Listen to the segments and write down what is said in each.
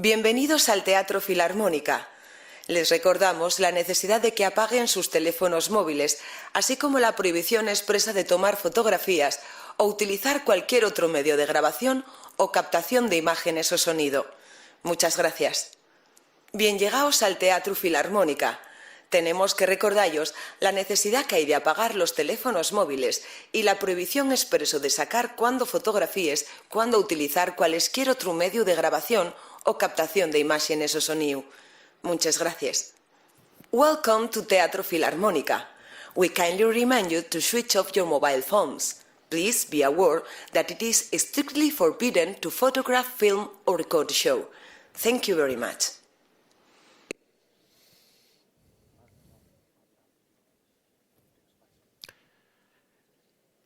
Bienvenidos al Teatro Filarmónica. Les recordamos la necesidad de que apaguen sus teléfonos móviles, así como la prohibición expresa de tomar fotografías o utilizar cualquier otro medio de grabación o captación de imágenes o sonido. Muchas gracias. Bien, llegaos al Teatro Filarmónica. Tenemos que recordaros la necesidad que hay de apagar los teléfonos móviles y la prohibición expreso de sacar cuando fotografíes, cuando utilizar cualesquier otro medio de grabación o captación de imágenes o sonido. Muchas gracias. Welcome to Teatro Filarmónica. We kindly remind you to switch off your mobile phones. Please be aware that it is strictly forbidden to photograph, film or record the show. Thank you very much.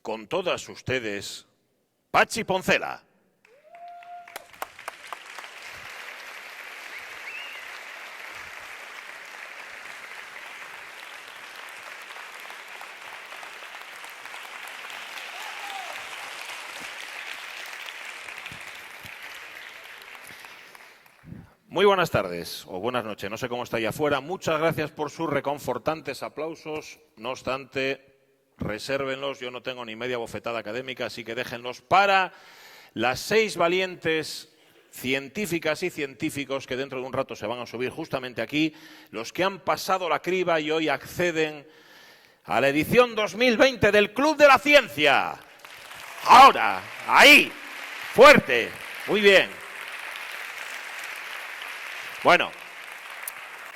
Con todas ustedes, Patxi Poncela. Muy buenas tardes o buenas noches, no sé cómo está allá afuera. Muchas gracias por sus reconfortantes aplausos. No obstante, resérvenlos, yo no tengo ni media bofetada académica, así que déjenlos para las 6 valientes científicas y científicos que dentro de un rato se van a subir justamente aquí, los que han pasado la criba y hoy acceden a la edición 2020 del Club de la Ciencia. Ahora, ahí, fuerte, muy bien. Bueno,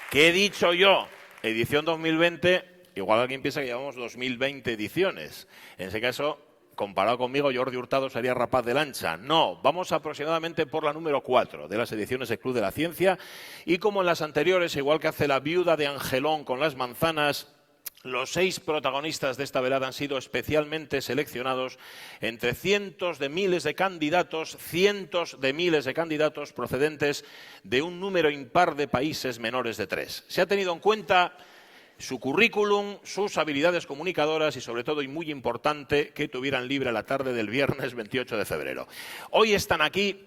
¿qué he dicho yo? Edición 2020, igual alguien piensa que llevamos 2020 ediciones. En ese caso, comparado conmigo, Jordi Hurtado sería rapaz de lancha. No, vamos aproximadamente por la número 4 de las ediciones del Club de la Ciencia. Y como en las anteriores, igual que hace la viuda de Angelón con las manzanas, los 6 protagonistas de esta velada han sido especialmente seleccionados entre cientos de miles de candidatos procedentes de un número impar de países menores de 3. Se ha tenido en cuenta su currículum, sus habilidades comunicadoras y, sobre todo, y muy importante, que tuvieran libre la tarde del viernes 28 de febrero. Hoy están aquí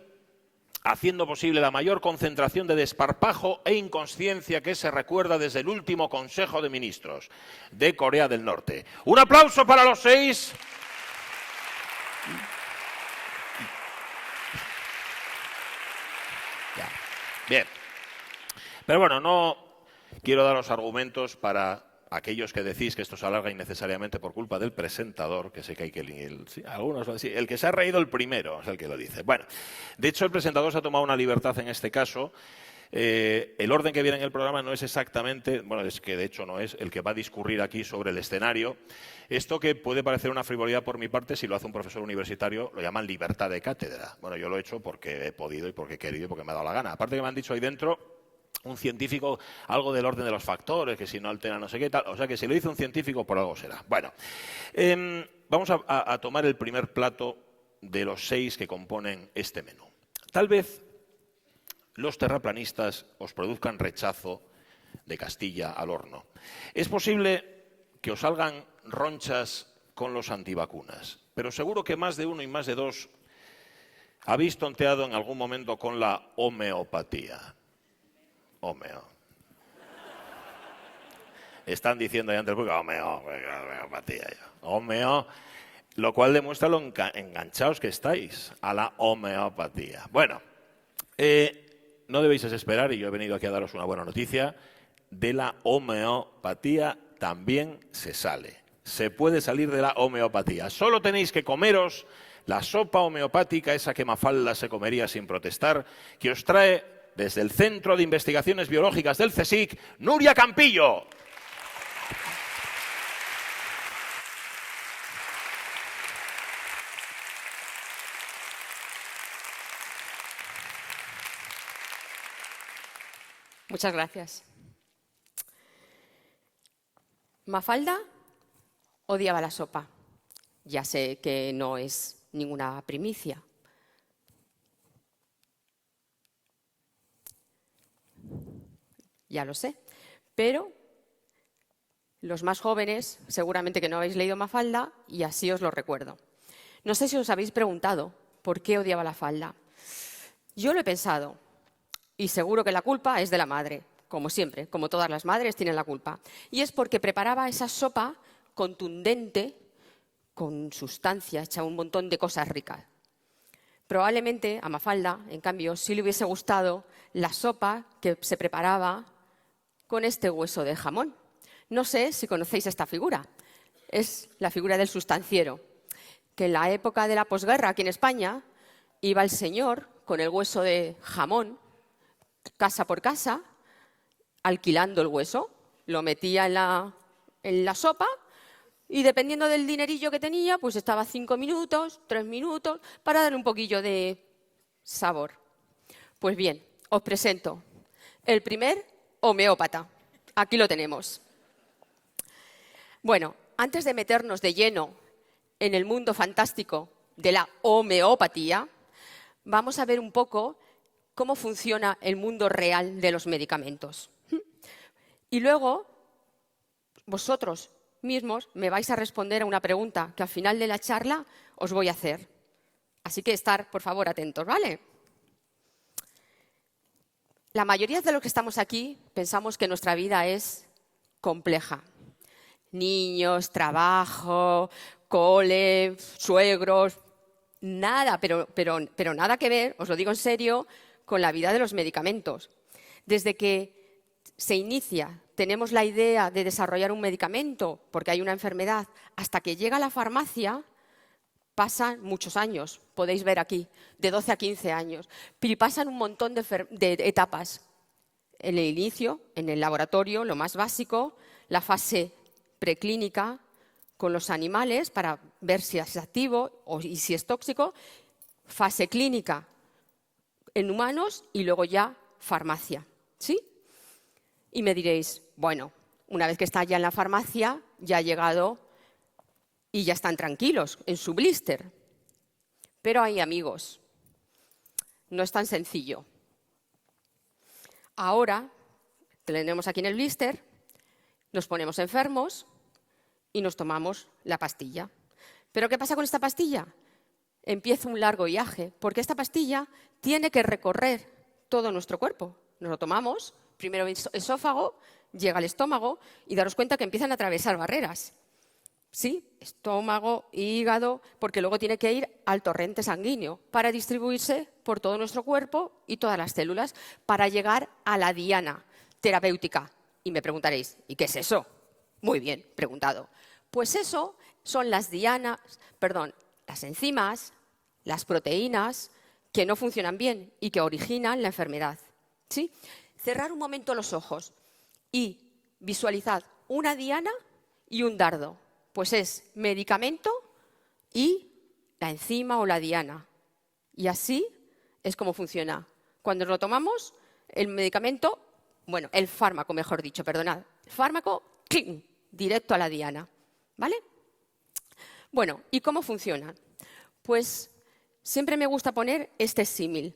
haciendo posible la mayor concentración de desparpajo e inconsciencia que se recuerda desde el último Consejo de Ministros de Corea del Norte. Un aplauso para los 6. Bien. Pero bueno, no quiero daros argumentos para aquellos que decís que esto se alarga innecesariamente por culpa del presentador, que sé que hay que... algunos van a decir, el que se ha reído el primero es el que lo dice. Bueno, de hecho el presentador se ha tomado una libertad en este caso. El orden que viene en el programa no es exactamente, bueno, es que de hecho no es el que va a discurrir aquí sobre el escenario. Esto que puede parecer una frivolidad por mi parte, si lo hace un profesor universitario, lo llaman libertad de cátedra. Bueno, yo lo he hecho porque he podido y porque he querido y porque me ha dado la gana. Aparte que me han dicho ahí dentro un científico, algo del orden de los factores, que si no altera no sé qué tal. O sea que si lo dice un científico, por algo será. Bueno, vamos a tomar el primer plato de los 6 que componen este menú. Tal vez los terraplanistas os produzcan rechazo de Castilla al horno. Es posible que os salgan ronchas con los antivacunas, pero seguro que más de uno y más de dos habéis tonteado en algún momento con la homeopatía. Homeo. Están diciendo ahí ante el público, homeopatía. Homeo, lo cual demuestra lo enganchados que estáis a la homeopatía. Bueno, no debéis desesperar, y yo he venido aquí a daros una buena noticia. De la homeopatía también se sale. Se puede salir de la homeopatía. Solo tenéis que comeros la sopa homeopática, esa que Mafalda se comería sin protestar, que os trae desde el Centro de Investigaciones Biológicas del CSIC, Nuria Campillo. Muchas gracias. Mafalda odiaba la sopa. Ya sé que no es ninguna primicia. Ya lo sé, pero los más jóvenes seguramente que no habéis leído Mafalda y así os lo recuerdo. No sé si os habéis preguntado por qué odiaba la falda. Yo lo he pensado Y seguro que la culpa es de la madre, como siempre, como todas las madres tienen la culpa. Y es porque preparaba esa sopa contundente, con sustancia, echaba un montón de cosas ricas. Probablemente a Mafalda, en cambio, sí le hubiese gustado la sopa que se preparaba con este hueso de jamón. No sé si conocéis esta figura. Es la figura del sustanciero, que en la época de la posguerra aquí en España iba el señor con el hueso de jamón, casa por casa, alquilando el hueso, lo metía en la sopa y dependiendo del dinerillo que tenía, pues estaba 5 minutos, 3 minutos, para dar un poquillo de sabor. Pues bien, os presento el primer homeópata. Aquí lo tenemos. Bueno, antes de meternos de lleno en el mundo fantástico de la homeopatía, vamos a ver un poco cómo funciona el mundo real de los medicamentos. Y luego, vosotros mismos me vais a responder a una pregunta que al final de la charla os voy a hacer. Así que estar, por favor, atentos, ¿vale? La mayoría de los que estamos aquí pensamos que nuestra vida es compleja. Niños, trabajo, cole, suegros, nada, pero nada que ver, os lo digo en serio, con la vida de los medicamentos. Desde que se inicia, tenemos la idea de desarrollar un medicamento porque hay una enfermedad, hasta que llega a la farmacia, pasan muchos años, podéis ver aquí, de 12 a 15 años, pero pasan un montón de etapas. En el inicio, en el laboratorio, lo más básico, la fase preclínica con los animales para ver si es activo y si es tóxico, fase clínica en humanos y luego ya farmacia, ¿sí? Y me diréis, bueno, una vez que está ya en la farmacia, ya ha llegado y ya están tranquilos en su blister. Pero hay amigos, no es tan sencillo. Ahora tenemos aquí en el blister, nos ponemos enfermos y nos tomamos la pastilla. ¿Pero qué pasa con esta pastilla? Empieza un largo viaje, porque esta pastilla tiene que recorrer todo nuestro cuerpo. Nos lo tomamos, primero el esófago, llega al estómago y daros cuenta que empiezan a atravesar barreras. Sí, estómago, hígado, porque luego tiene que ir al torrente sanguíneo para distribuirse por todo nuestro cuerpo y todas las células para llegar a la diana terapéutica. Y me preguntaréis, ¿y qué es eso? Muy bien, preguntado. Pues eso son las enzimas, las proteínas que no funcionan bien y que originan la enfermedad. ¿Sí? Cerrar un momento los ojos y visualizad una diana y un dardo. Pues es medicamento y la enzima o la diana. Y así es como funciona. Cuando lo tomamos, el medicamento, bueno, el fármaco, mejor dicho, perdonad. El fármaco, ¡cling!, directo a la diana. ¿Vale? Bueno, ¿y cómo funcionan? Pues siempre me gusta poner este símil.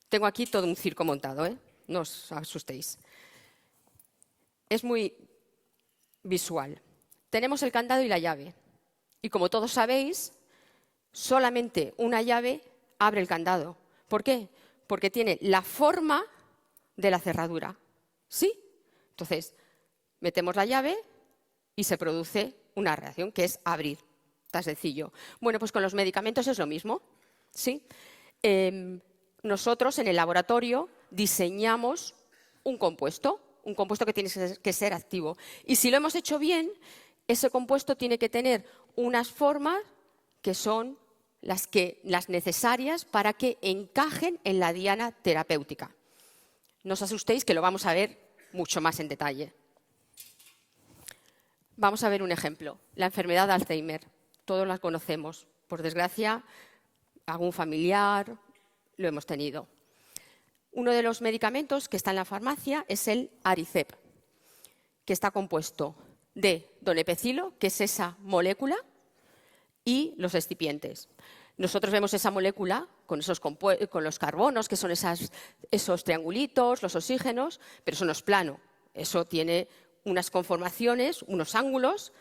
Tengo aquí todo un circo montado, ¿eh? No os asustéis. Es muy visual. Tenemos el candado y la llave. Y como todos sabéis, solamente una llave abre el candado. ¿Por qué? Porque tiene la forma de la cerradura. ¿Sí? Entonces, metemos la llave y se produce una reacción que es abrir. Tan sencillo. Bueno, pues con los medicamentos es lo mismo. ¿Sí? Nosotros en el laboratorio diseñamos un compuesto que tiene que ser activo. Y si lo hemos hecho bien, ese compuesto tiene que tener unas formas que son las necesarias para que encajen en la diana terapéutica. No os asustéis, que lo vamos a ver mucho más en detalle. Vamos a ver un ejemplo. La enfermedad de Alzheimer. Todos la conocemos. Por desgracia, algún familiar lo hemos tenido. Uno de los medicamentos que está en la farmacia es el Aricept, que está compuesto de donepezilo, que es esa molécula, y los excipientes. Nosotros vemos esa molécula con los carbonos, que son esos triangulitos, los oxígenos, pero eso no es plano. Eso tiene unas conformaciones, unos ángulos,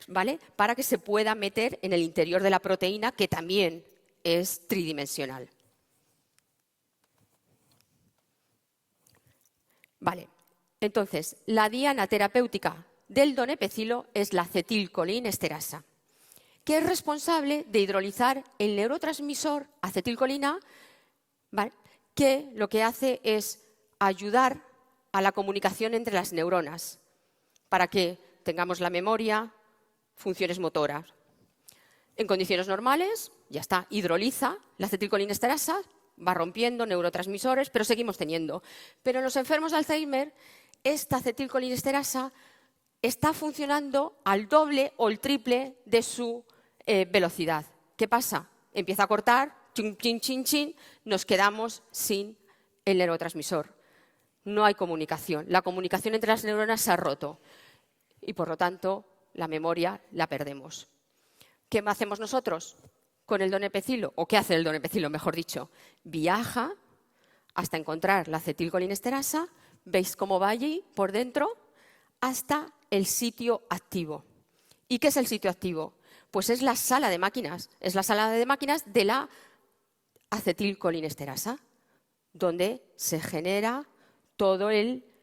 ¿vale?, para que se pueda meter en el interior de la proteína, que también es tridimensional. Vale, entonces, la diana terapéutica del donepezilo es la acetilcolinesterasa, que es responsable de hidrolizar el neurotransmisor acetilcolina, ¿vale?, que lo que hace es ayudar a la comunicación entre las neuronas para que tengamos la memoria, funciones motoras. En condiciones normales, ya está, hidroliza la acetilcolinesterasa, va rompiendo neurotransmisores, pero seguimos teniendo. Pero en los enfermos de Alzheimer, esta acetilcolinesterasa está funcionando al doble o el triple de su velocidad. ¿Qué pasa? Empieza a cortar, chin, chin, chin, chin, nos quedamos sin el neurotransmisor. No hay comunicación. La comunicación entre las neuronas se ha roto y, por lo tanto, la memoria la perdemos. ¿Qué hacemos nosotros con el donepezilo? ¿O qué hace el donepezilo, mejor dicho? Viaja hasta encontrar la acetilcolinesterasa, veis cómo va allí por dentro, hasta el sitio activo. ¿Y qué es el sitio activo? Pues es la sala de máquinas, de la acetilcolinesterasa, donde se genera toda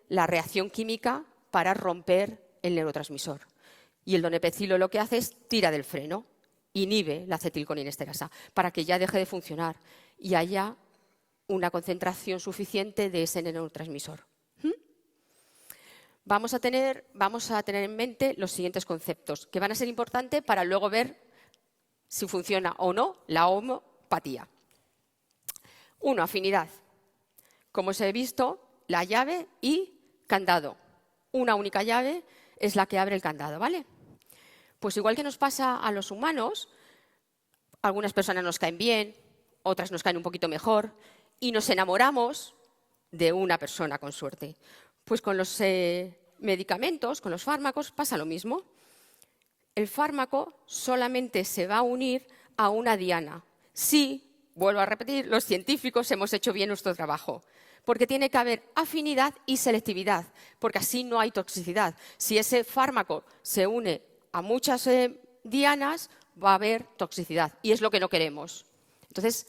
la reacción química para romper el neurotransmisor. Y el donepezilo lo que hace es tira del freno, inhibe la acetilcolinesterasa para que ya deje de funcionar y haya una concentración suficiente de ese neurotransmisor. Vamos a tener en mente los siguientes conceptos, que van a ser importantes para luego ver si funciona o no la homeopatía. 1. Afinidad. Como os he visto, la llave y candado. Una única llave es la que abre el candado, ¿vale? Pues igual que nos pasa a los humanos, algunas personas nos caen bien, otras nos caen un poquito mejor y nos enamoramos de una persona con suerte. Pues con los medicamentos, con los fármacos, pasa lo mismo. El fármaco solamente se va a unir a una diana. Sí, vuelvo a repetir, los científicos hemos hecho bien nuestro trabajo, porque tiene que haber afinidad y selectividad, porque así no hay toxicidad. Si ese fármaco se une a muchas dianas, va a haber toxicidad, y es lo que no queremos. Entonces,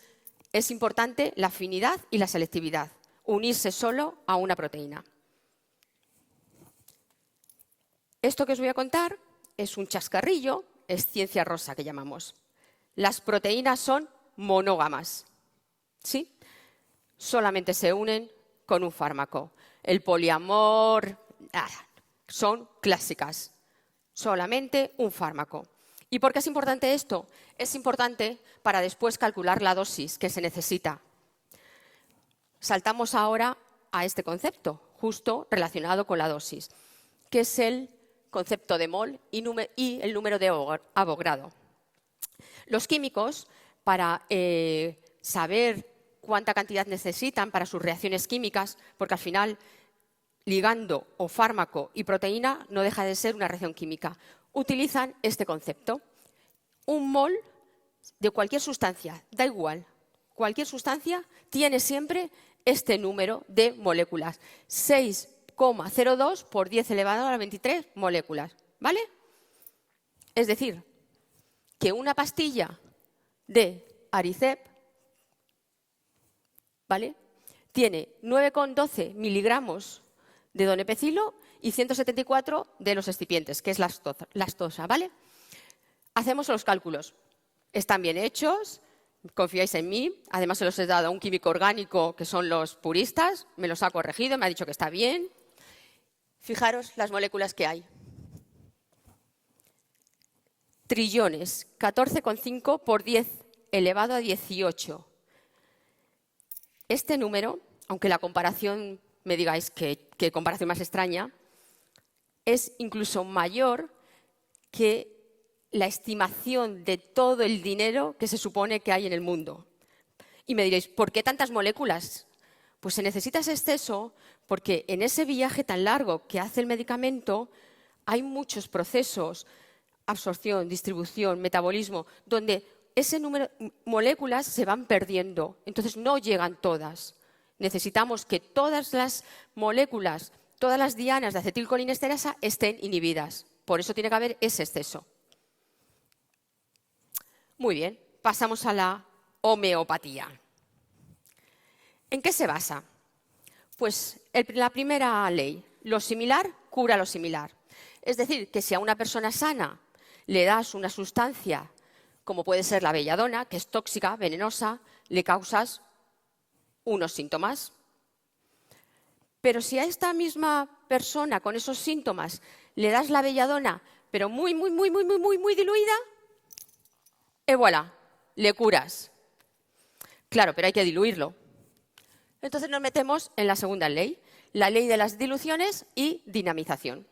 es importante la afinidad y la selectividad, unirse solo a una proteína. Esto que os voy a contar es un chascarrillo, es ciencia rosa que llamamos. Las proteínas son monógamas, ¿sí? Solamente se unen con un fármaco. El poliamor, son clásicas. Solamente un fármaco. ¿Y por qué es importante esto? Es importante para después calcular la dosis que se necesita. Saltamos ahora a este concepto, justo relacionado con la dosis, que es el concepto de mol y el número de Avogadro. Los químicos, para saber cuánta cantidad necesitan para sus reacciones químicas, porque al final ligando o fármaco y proteína no deja de ser una reacción química, utilizan este concepto. Un mol de cualquier sustancia, da igual, cualquier sustancia tiene siempre este número de moléculas, 6,02 por 10 elevado a la 23 moléculas, ¿vale? Es decir, que una pastilla de Aricept, ¿vale?, tiene 9,12 miligramos de donepezilo y 174 de los excipientes, que es lactosa, ¿vale? Hacemos los cálculos. Están bien hechos, confiáis en mí. Además, se los he dado a un químico orgánico, que son los puristas. Me los ha corregido, me ha dicho que está bien. Fijaros las moléculas que hay. Trillones, 14,5 por 10 elevado a 18. Este número, aunque la comparación me digáis que comparación más extraña, es incluso mayor que la estimación de todo el dinero que se supone que hay en el mundo. Y me diréis, ¿por qué tantas moléculas? Pues se necesita ese exceso porque en ese viaje tan largo que hace el medicamento hay muchos procesos, absorción, distribución, metabolismo, donde ese número de moléculas se van perdiendo. Entonces no llegan todas. Necesitamos que todas las moléculas, todas las dianas de acetilcolinesterasa estén inhibidas. Por eso tiene que haber ese exceso. Muy bien, pasamos a la homeopatía. ¿En qué se basa? Pues la primera ley, lo similar cura lo similar. Es decir, que si a una persona sana le das una sustancia, como puede ser la belladona, que es tóxica, venenosa, le causas unos síntomas. Pero si a esta misma persona con esos síntomas le das la belladona, pero muy diluida, y voilà, le curas. Claro, pero hay que diluirlo. Entonces nos metemos en la segunda ley, la ley de las diluciones y dinamización.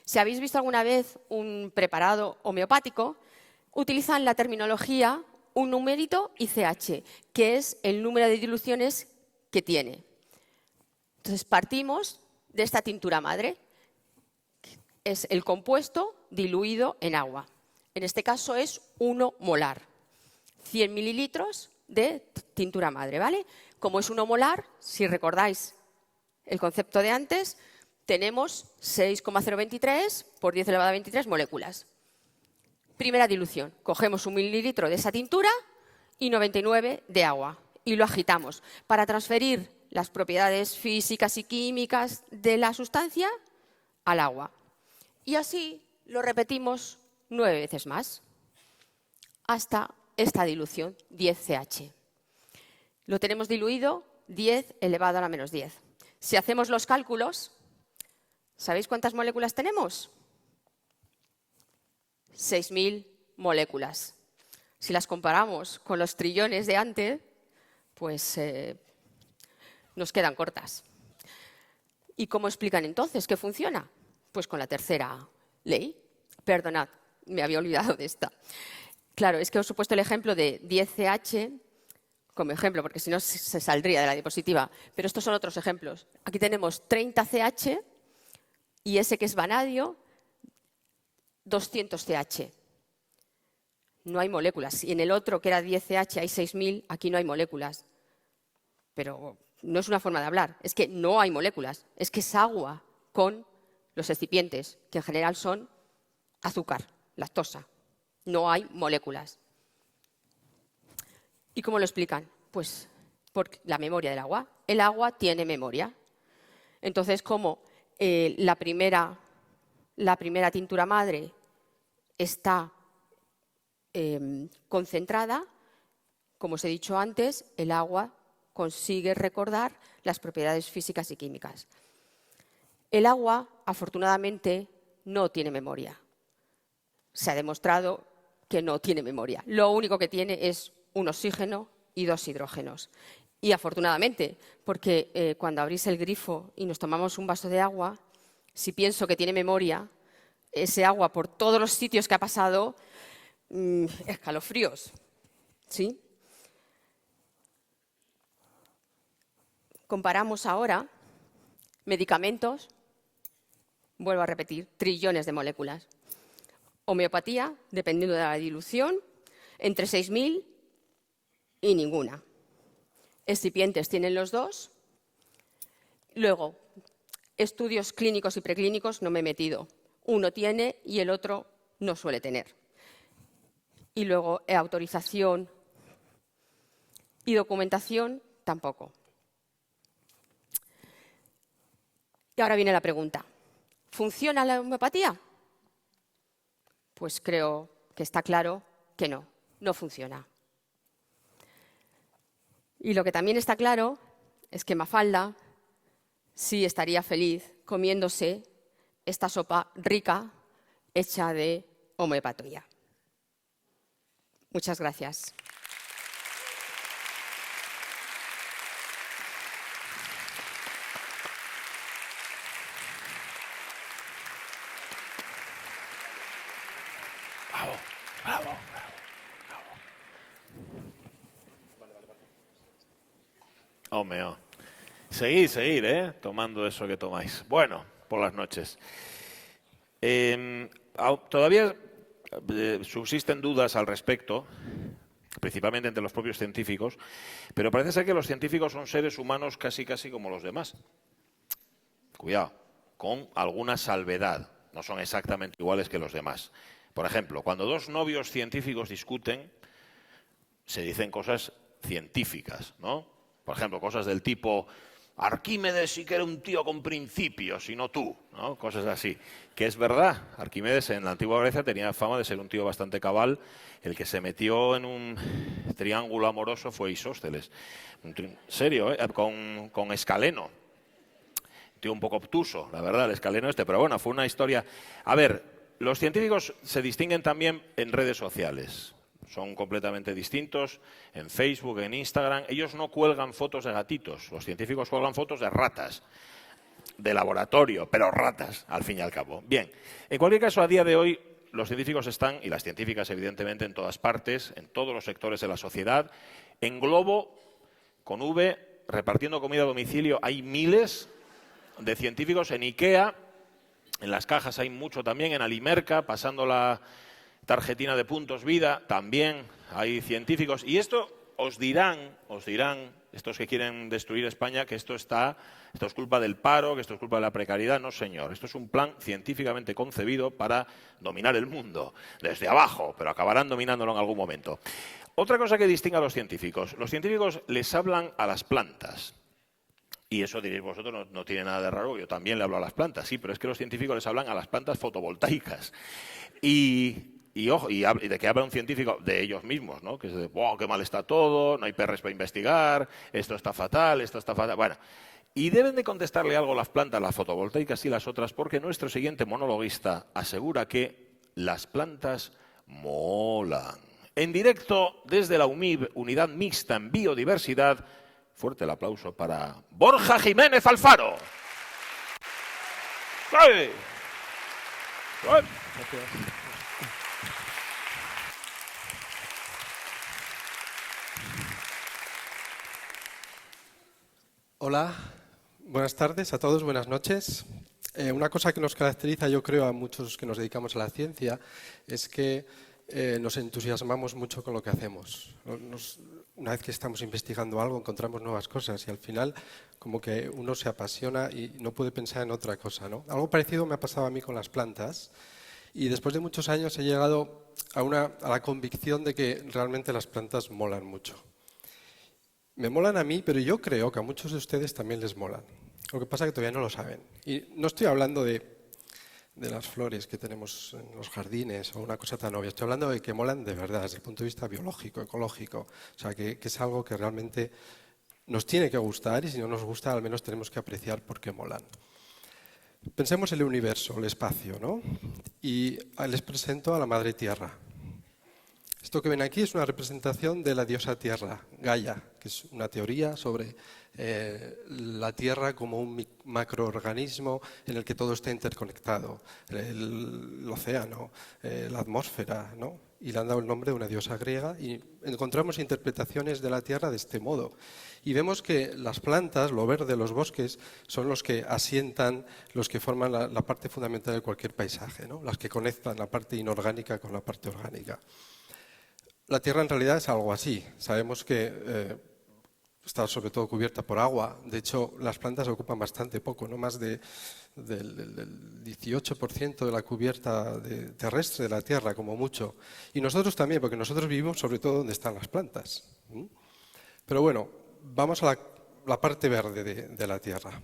Si habéis visto alguna vez un preparado homeopático, utilizan la terminología un numerito y CH, que es el número de diluciones que tiene. Entonces partimos de esta tintura madre, es el compuesto diluido en agua. En este caso es 1 molar, 100 mililitros de tintura madre, ¿vale? Como es 1 molar, si recordáis el concepto de antes, tenemos 6,023 por 10 elevado a 23 moléculas. Primera dilución, cogemos 1 mililitro de esa tintura y 99 de agua y lo agitamos para transferir las propiedades físicas y químicas de la sustancia al agua. Y así lo repetimos 9 veces más hasta esta dilución, 10CH. Lo tenemos diluido 10 elevado a la menos 10. Si hacemos los cálculos, ¿sabéis cuántas moléculas tenemos? 6.000 moléculas. Si las comparamos con los trillones de antes, pues nos quedan cortas. ¿Y cómo explican entonces que funciona? Pues con la tercera ley. Perdonad, me había olvidado de esta. Claro, es que os he puesto el ejemplo de 10CH como ejemplo, porque si no se saldría de la diapositiva. Pero estos son otros ejemplos. Aquí tenemos 30CH y ese que es vanadio, 200CH. No hay moléculas. Y en el otro, que era 10CH, hay 6.000, aquí no hay moléculas. Pero no es una forma de hablar, es que no hay moléculas. Es que es agua con los excipientes, que en general son azúcar, lactosa. No hay moléculas. ¿Y cómo lo explican? Pues por la memoria del agua. El agua tiene memoria. Entonces, como la primera tintura madre está concentrada, como os he dicho antes, el agua consigue recordar las propiedades físicas y químicas. El agua, afortunadamente, no tiene memoria. Se ha demostrado que no tiene memoria. Lo único que tiene es un oxígeno y 2 hidrógenos. Y afortunadamente, porque cuando abrís el grifo y nos tomamos un vaso de agua, si pienso que tiene memoria, ese agua por todos los sitios que ha pasado, escalofríos, ¿sí? Comparamos ahora medicamentos, vuelvo a repetir, trillones de moléculas. Homeopatía, dependiendo de la dilución, entre 6.000 y ninguna. Excipientes tienen los dos. Luego, estudios clínicos y preclínicos no me he metido. Uno tiene y el otro no suele tener. Y luego, autorización y documentación tampoco. Y ahora viene la pregunta. ¿Funciona la homeopatía? Pues creo que está claro que no, no funciona. Y lo que también está claro es que Mafalda sí estaría feliz comiéndose esta sopa rica hecha de homeopatía. Muchas gracias. Bravo. Hombre, oh. Seguir, tomando eso que tomáis. Bueno, por las noches. Todavía subsisten dudas al respecto, principalmente entre los propios científicos, pero parece ser que los científicos son seres humanos casi como los demás. Cuidado, con alguna salvedad. No son exactamente iguales que los demás. Por ejemplo, cuando dos novios científicos discuten, se dicen cosas científicas, ¿no? Por ejemplo, cosas del tipo, Arquímedes sí que era un tío con principios y no tú, ¿no? Cosas así. Que es verdad, Arquímedes en la antigua Grecia tenía fama de ser un tío bastante cabal. El que se metió en un triángulo amoroso fue Isósceles. Serio, con Escaleno. Un tío un poco obtuso, la verdad, el Escaleno este. Pero bueno, fue una historia... A ver, los científicos se distinguen también en redes sociales. Son completamente distintos en Facebook, en Instagram. Ellos no cuelgan fotos de gatitos. Los científicos cuelgan fotos de ratas, de laboratorio, pero ratas, al fin y al cabo. Bien, en cualquier caso, a día de hoy, los científicos están, y las científicas evidentemente, en todas partes, en todos los sectores de la sociedad. En Globo, con V, repartiendo comida a domicilio, hay miles de científicos. En IKEA, en las cajas hay mucho también. En Alimerca, pasando la tarjetina de puntos vida, también hay científicos. Y esto os dirán, estos que quieren destruir España, que esto es culpa del paro, que esto es culpa de la precariedad. No, señor. Esto es un plan científicamente concebido para dominar el mundo desde abajo, pero acabarán dominándolo en algún momento. Otra cosa que distingue a los científicos les hablan a las plantas. Y eso diréis vosotros, no tiene nada de raro, yo también le hablo a las plantas, sí, pero es que los científicos les hablan a las plantas fotovoltaicas. Y de qué habla un científico, de ellos mismos, ¿no? Que es de, wow, qué mal está todo, no hay perres para investigar, esto está fatal, Bueno, y deben de contestarle algo las plantas, las fotovoltaicas y las otras, porque nuestro siguiente monologuista asegura que las plantas molan. En directo desde la UMIB, Unidad Mixta en Biodiversidad, fuerte el aplauso para Borja Jiménez Alfaro. ¡Sí! Hola, buenas tardes a todos, buenas noches. Una cosa que nos caracteriza, yo creo, a muchos que nos dedicamos a la ciencia, es que nos entusiasmamos mucho con lo que hacemos. Una vez que estamos investigando algo, encontramos nuevas cosas y al final como que uno se apasiona y no puede pensar en otra cosa, ¿no? Algo parecido me ha pasado a mí con las plantas y después de muchos años he llegado a la convicción de que realmente las plantas molan mucho. Me molan a mí, pero yo creo que a muchos de ustedes también les molan. Lo que pasa es que todavía no lo saben. Y no estoy hablando de las flores que tenemos en los jardines o una cosa tan obvia. Estoy hablando de que molan de verdad, desde el punto de vista biológico, ecológico. O sea, que es algo que realmente nos tiene que gustar y si no nos gusta, al menos tenemos que apreciar por qué molan. Pensemos en el universo, el espacio, ¿no? Y les presento a la Madre Tierra. Esto que ven aquí es una representación de la diosa Tierra, Gaia, que es una teoría sobre la Tierra como un macroorganismo en el que todo está interconectado, el océano, la atmósfera, ¿no? Y le han dado el nombre de una diosa griega y encontramos interpretaciones de la Tierra de este modo. Y vemos que las plantas, lo verde, los bosques, son los que asientan, los que forman la parte fundamental de cualquier paisaje, ¿no? Las que conectan la parte inorgánica con la parte orgánica. La Tierra en realidad es algo así. Sabemos que está sobre todo cubierta por agua. De hecho, las plantas ocupan bastante poco, no más del 18% de la cubierta terrestre de la Tierra, como mucho. Y nosotros también, porque nosotros vivimos sobre todo donde están las plantas. Pero bueno, vamos a la parte verde de la Tierra.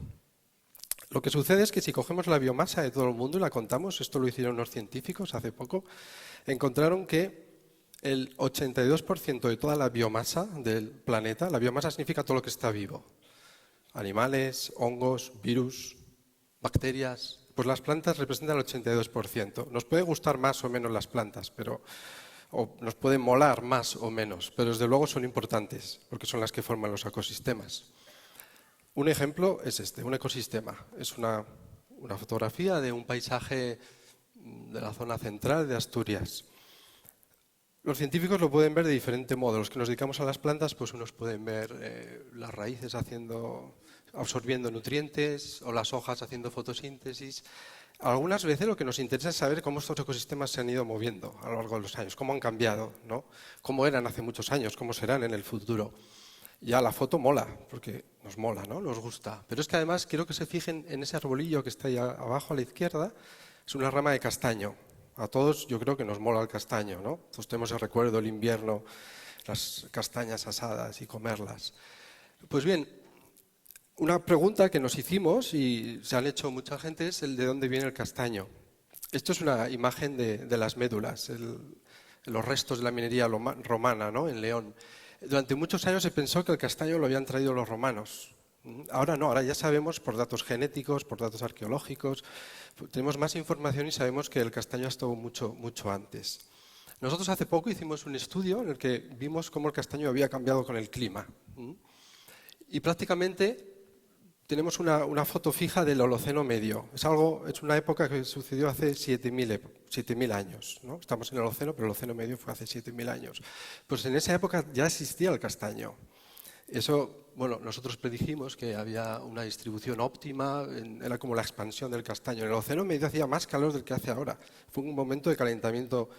Lo que sucede es que si cogemos la biomasa de todo el mundo y la contamos, esto lo hicieron unos científicos hace poco, encontraron que el 82% de toda la biomasa del planeta, la biomasa significa todo lo que está vivo, animales, hongos, virus, bacterias, pues las plantas representan el 82%. Nos puede gustar más o menos las plantas, o nos pueden molar más o menos, pero desde luego son importantes, porque son las que forman los ecosistemas. Un ejemplo es este, un ecosistema. Es una fotografía de un paisaje de la zona central de Asturias. Los científicos lo pueden ver de diferente modo. Los que nos dedicamos a las plantas, pues unos pueden ver las raíces absorbiendo nutrientes o las hojas haciendo fotosíntesis. Algunas veces lo que nos interesa es saber cómo estos ecosistemas se han ido moviendo a lo largo de los años, cómo han cambiado, ¿no? Cómo eran hace muchos años, cómo serán en el futuro. Ya la foto mola, porque nos mola, ¿no? Nos gusta. Pero es que además quiero que se fijen en ese arbolillo que está ahí abajo a la izquierda. Es una rama de castaño. A todos yo creo que nos mola el castaño, ¿no? Todos tenemos el recuerdo del invierno, las castañas asadas y comerlas. Pues bien, Una pregunta que nos hicimos y se han hecho mucha gente es el de dónde viene el castaño. Esto es una imagen de las médulas, los restos de la minería romana, ¿no?, en León. Durante muchos años se pensó que el castaño lo habían traído los romanos. Ahora no, ahora ya sabemos por datos genéticos, por datos arqueológicos, tenemos más información y sabemos que el castaño ha estado mucho antes. Nosotros hace poco hicimos un estudio en el que vimos cómo el castaño había cambiado con el clima. Y prácticamente tenemos una foto fija del Holoceno medio. Es una época que sucedió hace 7.000 años, ¿no? Estamos en el Holoceno, pero el Holoceno medio fue hace 7.000 años. Pues en esa época ya existía el castaño. Eso, bueno, nosotros predijimos que había una distribución óptima, era como la expansión del castaño. En el Holoceno medio hacía más calor del que hace ahora. Fue un momento de calentamiento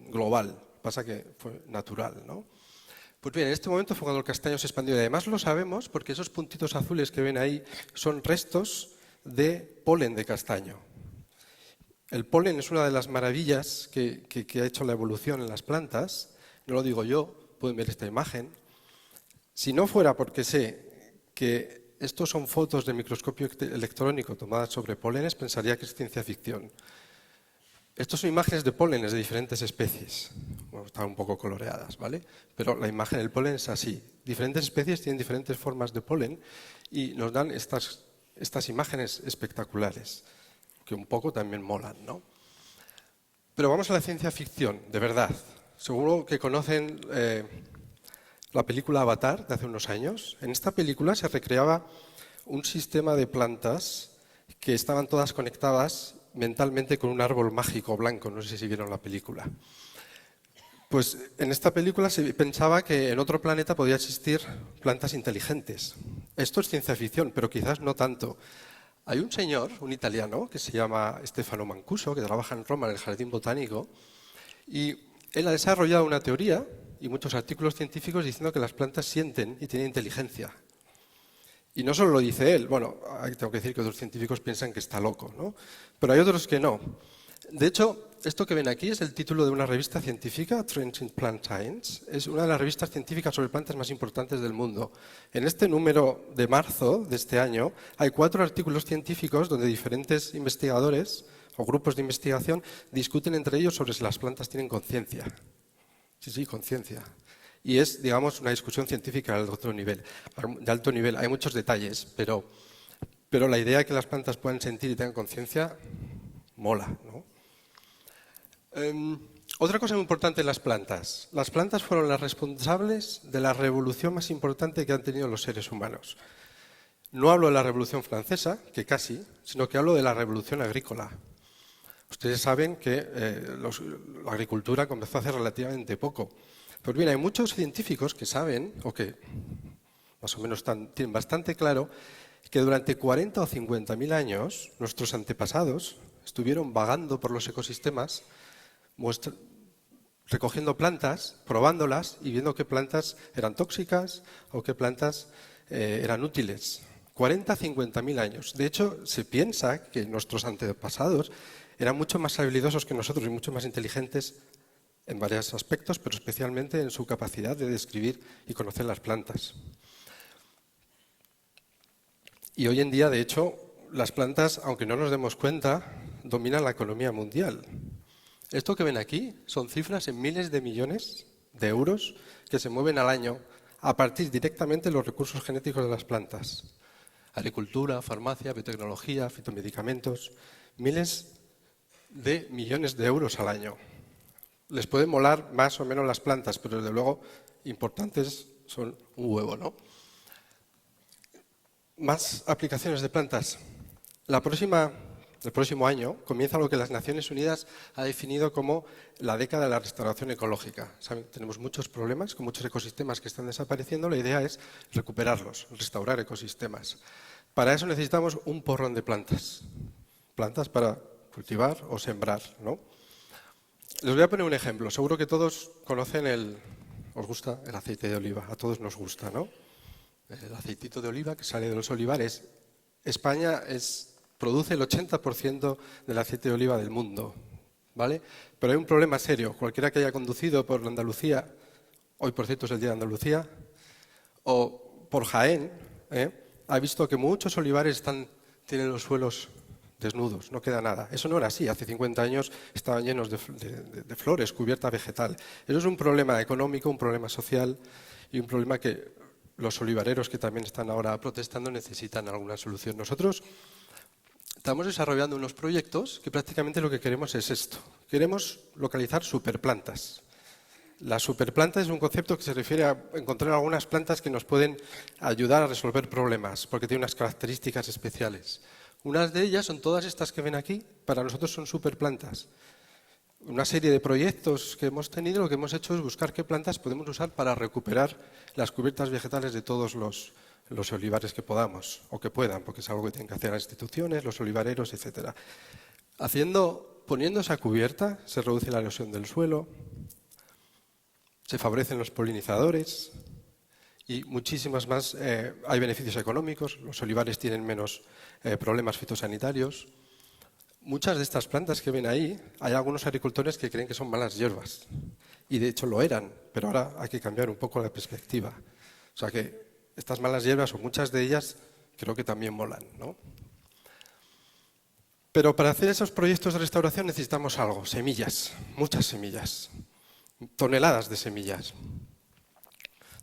global, pasa que fue natural, ¿no? Pues bien, en este momento fue cuando el castaño se expandió y además lo sabemos porque esos puntitos azules que ven ahí son restos de polen de castaño. El polen es una de las maravillas que ha hecho la evolución en las plantas, no lo digo yo, pueden ver esta imagen. Si no fuera porque sé que estos son fotos de microscopio electrónico tomadas sobre pólenes, pensaría que es ciencia ficción. Estas son imágenes de pólenes de diferentes especies. Bueno, están un poco coloreadas, ¿vale? Pero la imagen del polen es así. Diferentes especies tienen diferentes formas de polen y nos dan estas imágenes espectaculares, que un poco también molan, ¿no? Pero vamos a la ciencia ficción, de verdad. Seguro que conocen la película Avatar de hace unos años. En esta película se recreaba un sistema de plantas que estaban todas conectadas mentalmente con un árbol mágico blanco, no sé si vieron la película. Pues en esta película se pensaba que en otro planeta podía existir plantas inteligentes. Esto es ciencia ficción, pero quizás no tanto. Hay un señor, un italiano, que se llama Stefano Mancuso, que trabaja en Roma en el Jardín Botánico, y él ha desarrollado una teoría y muchos artículos científicos diciendo que las plantas sienten y tienen inteligencia. Y no solo lo dice él, bueno, tengo que decir que otros científicos piensan que está loco, ¿no? Pero hay otros que no. De hecho, esto que ven aquí es el título de una revista científica, Trends in Plant Science. Es una de las revistas científicas sobre plantas más importantes del mundo. En este número de marzo de este año hay 4 artículos científicos donde diferentes investigadores o grupos de investigación discuten entre ellos sobre si las plantas tienen conciencia. Sí, conciencia. Y es, digamos, una discusión científica de alto nivel. Hay muchos detalles, pero la idea de que las plantas puedan sentir y tengan conciencia mola, ¿no? Otra cosa muy importante en las plantas. Las plantas fueron las responsables de la revolución más importante que han tenido los seres humanos. No hablo de la Revolución Francesa, que casi, sino que hablo de la Revolución Agrícola. Ustedes saben que la agricultura comenzó hace relativamente poco. Pues bien, hay muchos científicos que saben, o que más o menos tienen bastante claro, que durante 40 o 50.000 años nuestros antepasados estuvieron vagando por los ecosistemas, recogiendo plantas, probándolas y viendo qué plantas eran tóxicas o qué plantas eran útiles. 40 a 50.000 años. De hecho, se piensa que nuestros antepasados eran mucho más habilidosos que nosotros y mucho más inteligentes en varios aspectos, pero especialmente en su capacidad de describir y conocer las plantas. Y hoy en día, de hecho, las plantas, aunque no nos demos cuenta, dominan la economía mundial. Esto que ven aquí son cifras en miles de millones de euros que se mueven al año a partir directamente de los recursos genéticos de las plantas. Agricultura, farmacia, biotecnología, fitomedicamentos, miles de millones de euros al año. Les pueden molar más o menos las plantas, pero desde luego importantes son un huevo, ¿no? Más aplicaciones de plantas. El próximo año comienza lo que las Naciones Unidas ha definido como la década de la restauración ecológica. ¿Saben? Tenemos muchos problemas con muchos ecosistemas que están desapareciendo. La idea es recuperarlos, restaurar ecosistemas. Para eso necesitamos un porrón de plantas. Plantas para cultivar o sembrar, ¿no? Les voy a poner un ejemplo. Seguro que todos conocen ¿os gusta el aceite de oliva? A todos nos gusta, ¿no? El aceitito de oliva que sale de los olivares. España produce el 80% del aceite de oliva del mundo, ¿vale? Pero hay un problema serio. Cualquiera que haya conducido por Andalucía, hoy por cierto es el Día de Andalucía, o por Jaén, ha visto que muchos olivares tienen los suelos desnudos, no queda nada. Eso no era así. Hace 50 años estaban llenos de flores, cubierta vegetal. Eso es un problema económico, un problema social y un problema que los olivareros que también están ahora protestando necesitan alguna solución. Nosotros estamos desarrollando unos proyectos que prácticamente lo que queremos es esto. Queremos localizar superplantas. La superplanta es un concepto que se refiere a encontrar algunas plantas que nos pueden ayudar a resolver problemas, porque tienen unas características especiales. Unas de ellas son todas estas que ven aquí, para nosotros son superplantas. Una serie de proyectos que hemos tenido, lo que hemos hecho es buscar qué plantas podemos usar para recuperar las cubiertas vegetales de todos los olivares que podamos, o que puedan, porque es algo que tienen que hacer las instituciones, los olivareros, etc. Poniendo esa cubierta, se reduce la erosión del suelo, se favorecen los polinizadores y muchísimas más. Hay beneficios económicos, los olivares tienen menos problemas fitosanitarios. Muchas de estas plantas que ven ahí, hay algunos agricultores que creen que son malas hierbas, y de hecho lo eran, pero ahora hay que cambiar un poco la perspectiva. O sea que estas malas hierbas, o muchas de ellas, creo que también molan, ¿no? Pero para hacer esos proyectos de restauración necesitamos algo, semillas, muchas semillas, toneladas de semillas.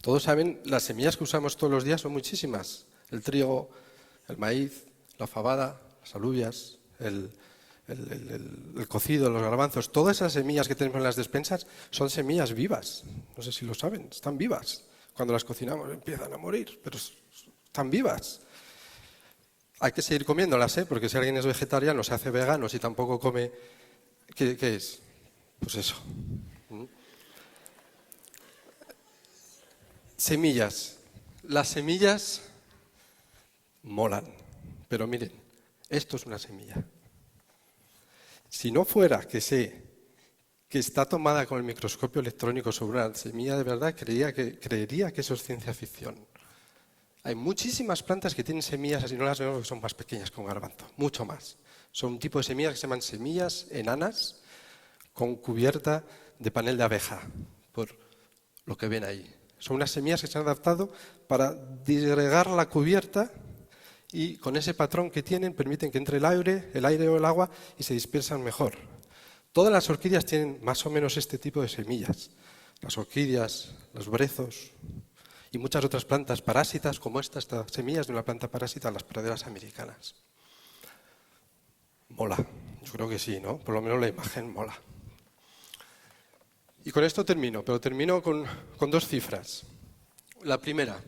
Todos saben, las semillas que usamos todos los días son muchísimas. El trigo, el maíz, la fabada, las alubias, el cocido, los garbanzos, todas esas semillas que tenemos en las despensas son semillas vivas. No sé si lo saben, están vivas. Cuando las cocinamos empiezan a morir, pero están vivas. Hay que seguir comiéndolas, porque si alguien es vegetariano, se hace vegano, si tampoco come... ¿Qué es? Pues eso. Semillas. Las semillas molan, pero miren, esto es una semilla. Si no fuera que sé que está tomada con el microscopio electrónico sobre una semilla de verdad, creería que eso es ciencia ficción. Hay muchísimas plantas que tienen semillas, así no las vemos, que son más pequeñas que un garbanzo, mucho más. Son un tipo de semillas que se llaman semillas enanas con cubierta de panel de abeja, por lo que ven ahí. Son unas semillas que se han adaptado para disgregar la cubierta y con ese patrón que tienen permiten que entre el aire o el agua y se dispersan mejor. Todas las orquídeas tienen más o menos este tipo de semillas. Las orquídeas, los brezos y muchas otras plantas parásitas como estas semillas de una planta parásita, las praderas americanas. Mola, yo creo que sí, ¿no? Por lo menos la imagen mola. Y con esto termino, pero termino con dos cifras. La primera,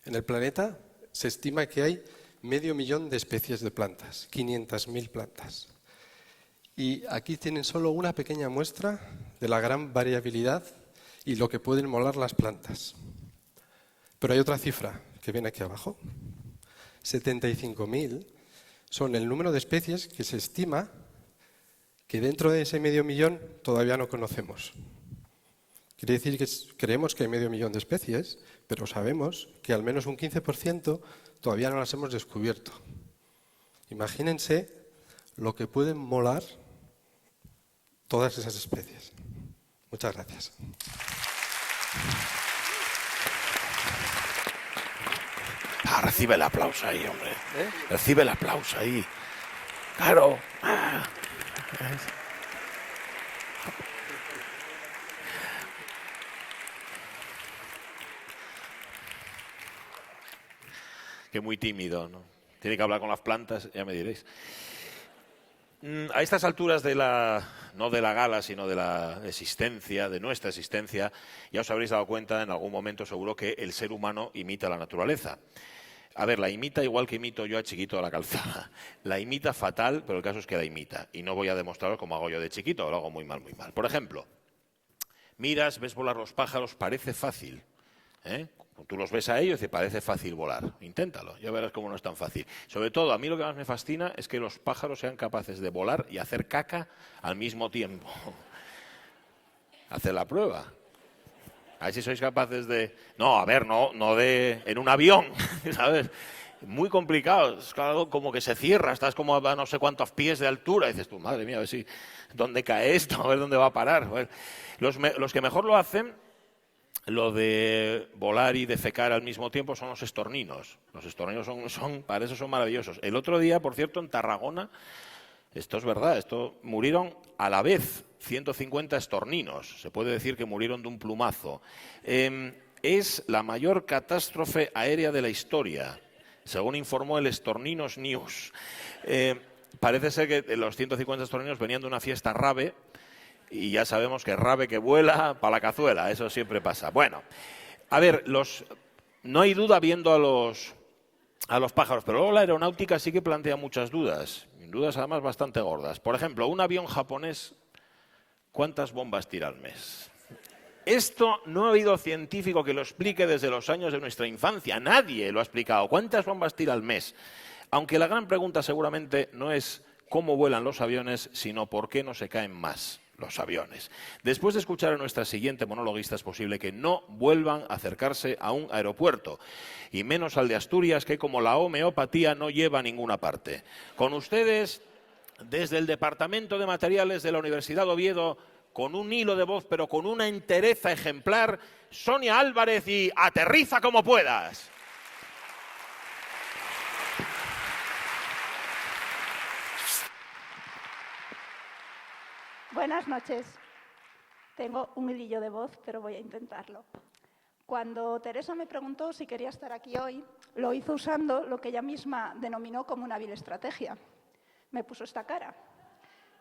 en el planeta se estima que hay 500.000 de especies de plantas, 500.000 plantas. Y aquí tienen solo una pequeña muestra de la gran variabilidad y lo que pueden molar las plantas. Pero hay otra cifra que viene aquí abajo. 75.000 son el número de especies que se estima que dentro de ese 500.000 todavía no conocemos. Quiere decir que creemos que hay 500.000 de especies, pero sabemos que al menos un 15% todavía no las hemos descubierto. Imagínense lo que pueden molar todas esas especies. Muchas gracias. Recibe el aplauso ahí, hombre. Recibe el aplauso ahí. Claro. Que muy tímido, ¿no? Tiene que hablar con las plantas, ya me diréis. A estas alturas no de la gala, sino de la existencia, de nuestra existencia, ya os habréis dado cuenta en algún momento seguro que el ser humano imita la naturaleza. A ver, la imita igual que imito yo a Chiquito de la Calzada. La imita fatal, pero el caso es que la imita. Y no voy a demostraros cómo hago yo de chiquito, lo hago muy mal, muy mal. Por ejemplo, miras, ves volar los pájaros, parece fácil. Tú los ves a ellos y te parece fácil volar. Inténtalo, ya verás cómo no es tan fácil. Sobre todo, a mí lo que más me fascina es que los pájaros sean capaces de volar y hacer caca al mismo tiempo. Haced la prueba. A ver si sois capaces de... No, a ver, no de en un avión, ¿sabes? Muy complicado, es algo como que se cierra, estás como a no sé cuántos pies de altura, y dices tú, madre mía, a ver si, ¿dónde cae esto? A ver dónde va a parar. A ver, los que mejor lo hacen lo de volar y defecar al mismo tiempo son los estorninos. Los estorninos para eso son maravillosos. El otro día, por cierto, en Tarragona, esto es verdad, murieron a la vez 150 estorninos. Se puede decir que murieron de un plumazo. Es la mayor catástrofe aérea de la historia, según informó el Estorninos News. Parece ser que los 150 estorninos venían de una fiesta rave, y ya sabemos que rave que vuela para la cazuela, eso siempre pasa. Bueno, a ver, no hay duda viendo a los pájaros, pero luego la aeronáutica sí que plantea muchas dudas además bastante gordas. Por ejemplo, un avión japonés, ¿cuántas bombas tira al mes? Esto no ha habido científico que lo explique desde los años de nuestra infancia, nadie lo ha explicado. ¿Cuántas bombas tira al mes? Aunque la gran pregunta seguramente no es cómo vuelan los aviones, sino por qué no se caen más los aviones. Después de escuchar a nuestra siguiente monologuista, es posible que no vuelvan a acercarse a un aeropuerto, y menos al de Asturias, que como la homeopatía no lleva a ninguna parte. Con ustedes, desde el Departamento de Materiales de la Universidad de Oviedo, con un hilo de voz, pero con una entereza ejemplar, Sonia Álvarez y Aterriza como puedas. Buenas noches. Tengo un hilillo de voz, pero voy a intentarlo. Cuando Teresa me preguntó si quería estar aquí hoy, lo hizo usando lo que ella misma denominó como una hábil estrategia. Me puso esta cara.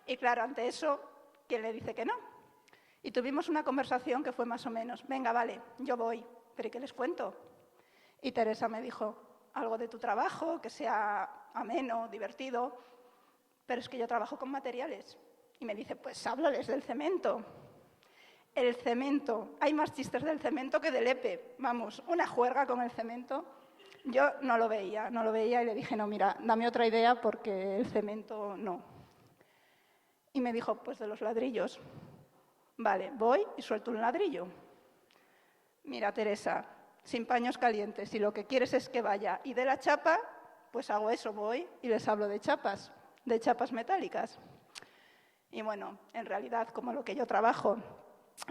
Y claro, ante eso, ¿quién le dice que no? Y tuvimos una conversación que fue más o menos, venga, vale, yo voy, pero ¿y qué les cuento? Y Teresa me dijo, algo de tu trabajo, que sea ameno, divertido, pero es que yo trabajo con materiales. Y me dice, pues háblales del cemento. El cemento, hay más chistes del cemento que del EPE. Vamos, una juerga con el cemento. Yo no lo veía y le dije, no, mira, dame otra idea porque el cemento no. Y me dijo, pues de los ladrillos. Vale, voy y suelto un ladrillo. Mira, Teresa, sin paños calientes, si lo que quieres es que vaya y dé la chapa, pues hago eso, voy y les hablo de chapas metálicas. Y bueno, en realidad, como lo que yo trabajo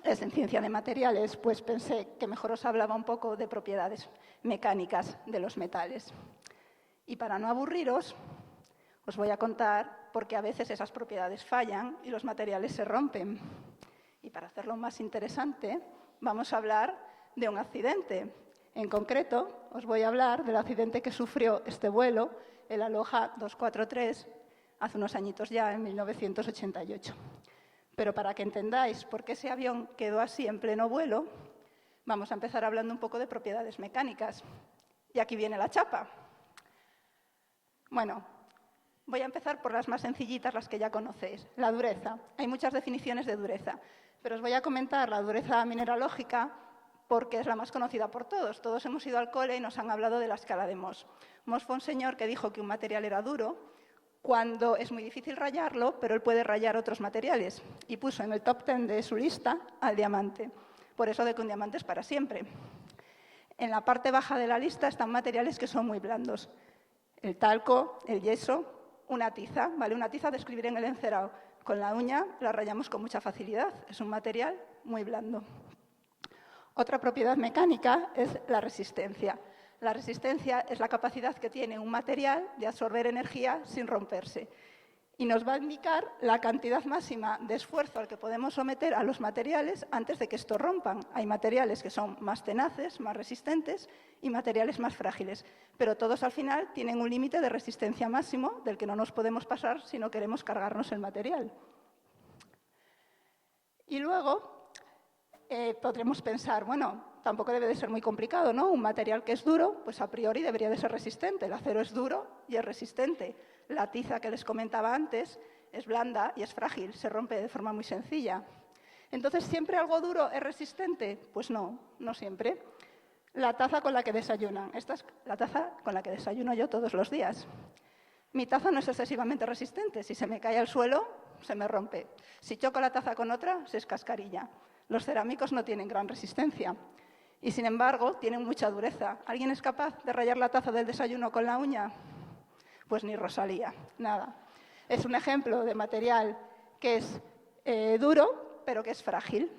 es en ciencia de materiales, pues pensé que mejor os hablaba un poco de propiedades mecánicas de los metales. Y para no aburriros, os voy a contar por qué a veces esas propiedades fallan y los materiales se rompen. Y para hacerlo más interesante, vamos a hablar de un accidente. En concreto, os voy a hablar del accidente que sufrió este vuelo, el Aloha 243, hace unos añitos ya, en 1988. Pero para que entendáis por qué ese avión quedó así en pleno vuelo, vamos a empezar hablando un poco de propiedades mecánicas. Y aquí viene la chapa. Bueno, voy a empezar por las más sencillitas, las que ya conocéis. La dureza. Hay muchas definiciones de dureza, pero os voy a comentar la dureza mineralógica porque es la más conocida por todos. Todos hemos ido al cole y nos han hablado de la escala de Mohs. Mohs fue un señor que dijo que un material era duro cuando es muy difícil rayarlo, pero él puede rayar otros materiales. Y puso en el top 10 de su lista al diamante. Por eso de que un diamante es para siempre. En la parte baja de la lista están materiales que son muy blandos. El talco, el yeso, una tiza. ¿Vale? Una tiza de escribir en el encerado. Con la uña la rayamos con mucha facilidad. Es un material muy blando. Otra propiedad mecánica es la resistencia. La resistencia es la capacidad que tiene un material de absorber energía sin romperse. Y nos va a indicar la cantidad máxima de esfuerzo al que podemos someter a los materiales antes de que estos rompan. Hay materiales que son más tenaces, más resistentes y materiales más frágiles. Pero todos al final tienen un límite de resistencia máximo del que no nos podemos pasar si no queremos cargarnos el material. Y luego podremos pensar, bueno, tampoco debe de ser muy complicado, ¿no? Un material que es duro, pues a priori debería de ser resistente. El acero es duro y es resistente. La tiza que les comentaba antes es blanda y es frágil, se rompe de forma muy sencilla. Entonces, ¿siempre algo duro es resistente? Pues no, no siempre. La taza con la que desayunan. Esta es la taza con la que desayuno yo todos los días. Mi taza no es excesivamente resistente. Si se me cae al suelo, se me rompe. Si choco la taza con otra, se escascarilla. Los cerámicos no tienen gran resistencia y, sin embargo, tienen mucha dureza. ¿Alguien es capaz de rayar la taza del desayuno con la uña? Pues ni Rosalía, nada. Es un ejemplo de material que es duro, pero que es frágil.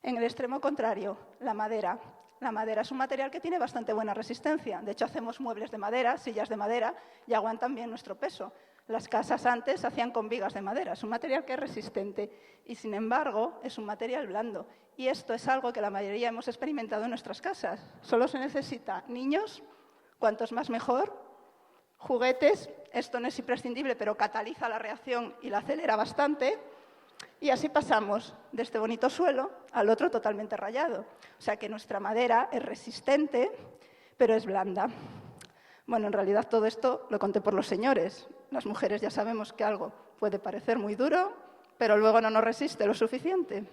En el extremo contrario, la madera. La madera es un material que tiene bastante buena resistencia. De hecho, hacemos muebles de madera, sillas de madera, y aguantan bien nuestro peso. Las casas antes se hacían con vigas de madera. Es un material que es resistente y, sin embargo, es un material blando. Y esto es algo que la mayoría hemos experimentado en nuestras casas. Solo se necesita niños, cuantos más mejor, juguetes, esto no es imprescindible, pero cataliza la reacción y la acelera bastante. Y así pasamos de este bonito suelo al otro totalmente rayado. O sea que nuestra madera es resistente, pero es blanda. Bueno, en realidad todo esto lo conté por los señores. Las mujeres ya sabemos que algo puede parecer muy duro, pero luego no nos resiste lo suficiente.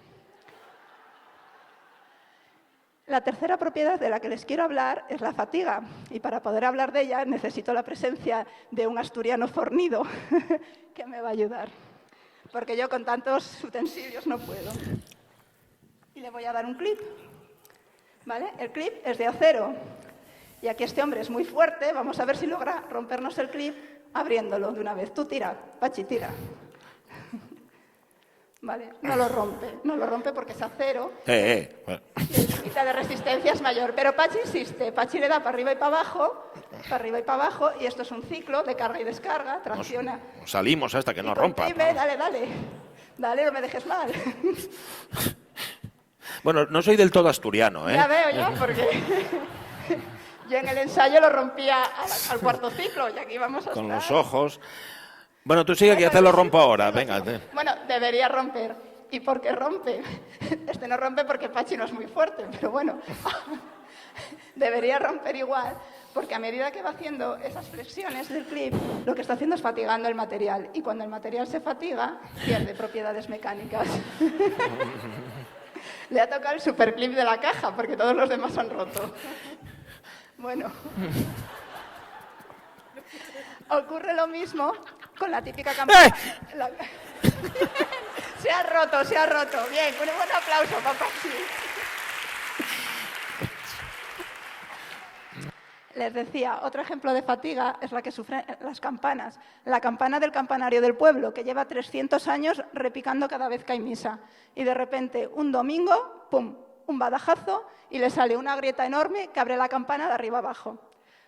La tercera propiedad de la que les quiero hablar es la fatiga. Y para poder hablar de ella necesito la presencia de un asturiano fornido que me va a ayudar. Porque yo con tantos utensilios no puedo. Y le voy a dar un clip. ¿Vale? El clip es de acero. Y aquí este hombre es muy fuerte. Vamos a ver si logra rompernos el clip abriéndolo de una vez. Tú tira, Pachi, tira. Vale, no lo rompe porque es acero. Bueno. Y la límite de resistencia es mayor. Pero Pachi insiste. Pachi le da para arriba y para abajo, y esto es un ciclo de carga y descarga, tracciona. Nos salimos hasta que no rompa. Dale, no me dejes mal. Bueno, no soy del todo asturiano, ¿eh? Ya veo yo, porque yo en el ensayo lo rompía al cuarto ciclo, y aquí vamos a Con estar. los ojos. Bueno, tú sigue que ya te lo rompo ahora, venga. Bueno, debería romper. ¿Y por qué rompe? Este no rompe porque Pachi no es muy fuerte, pero bueno, debería romper igual, porque a medida que va haciendo esas flexiones del clip, lo que está haciendo es fatigando el material, y cuando el material se fatiga, pierde propiedades mecánicas. Le ha tocado el superclip de la caja, porque todos los demás han roto. Bueno. Ocurre lo mismo con la típica campana. Se ha roto. Bien, un buen aplauso, papá. Sí. Les decía, otro ejemplo de fatiga es la que sufren las campanas. La campana del campanario del pueblo, que lleva 300 años repicando cada vez que hay misa. Y de repente, un domingo, ¡pum!, un badajazo y le sale una grieta enorme que abre la campana de arriba abajo.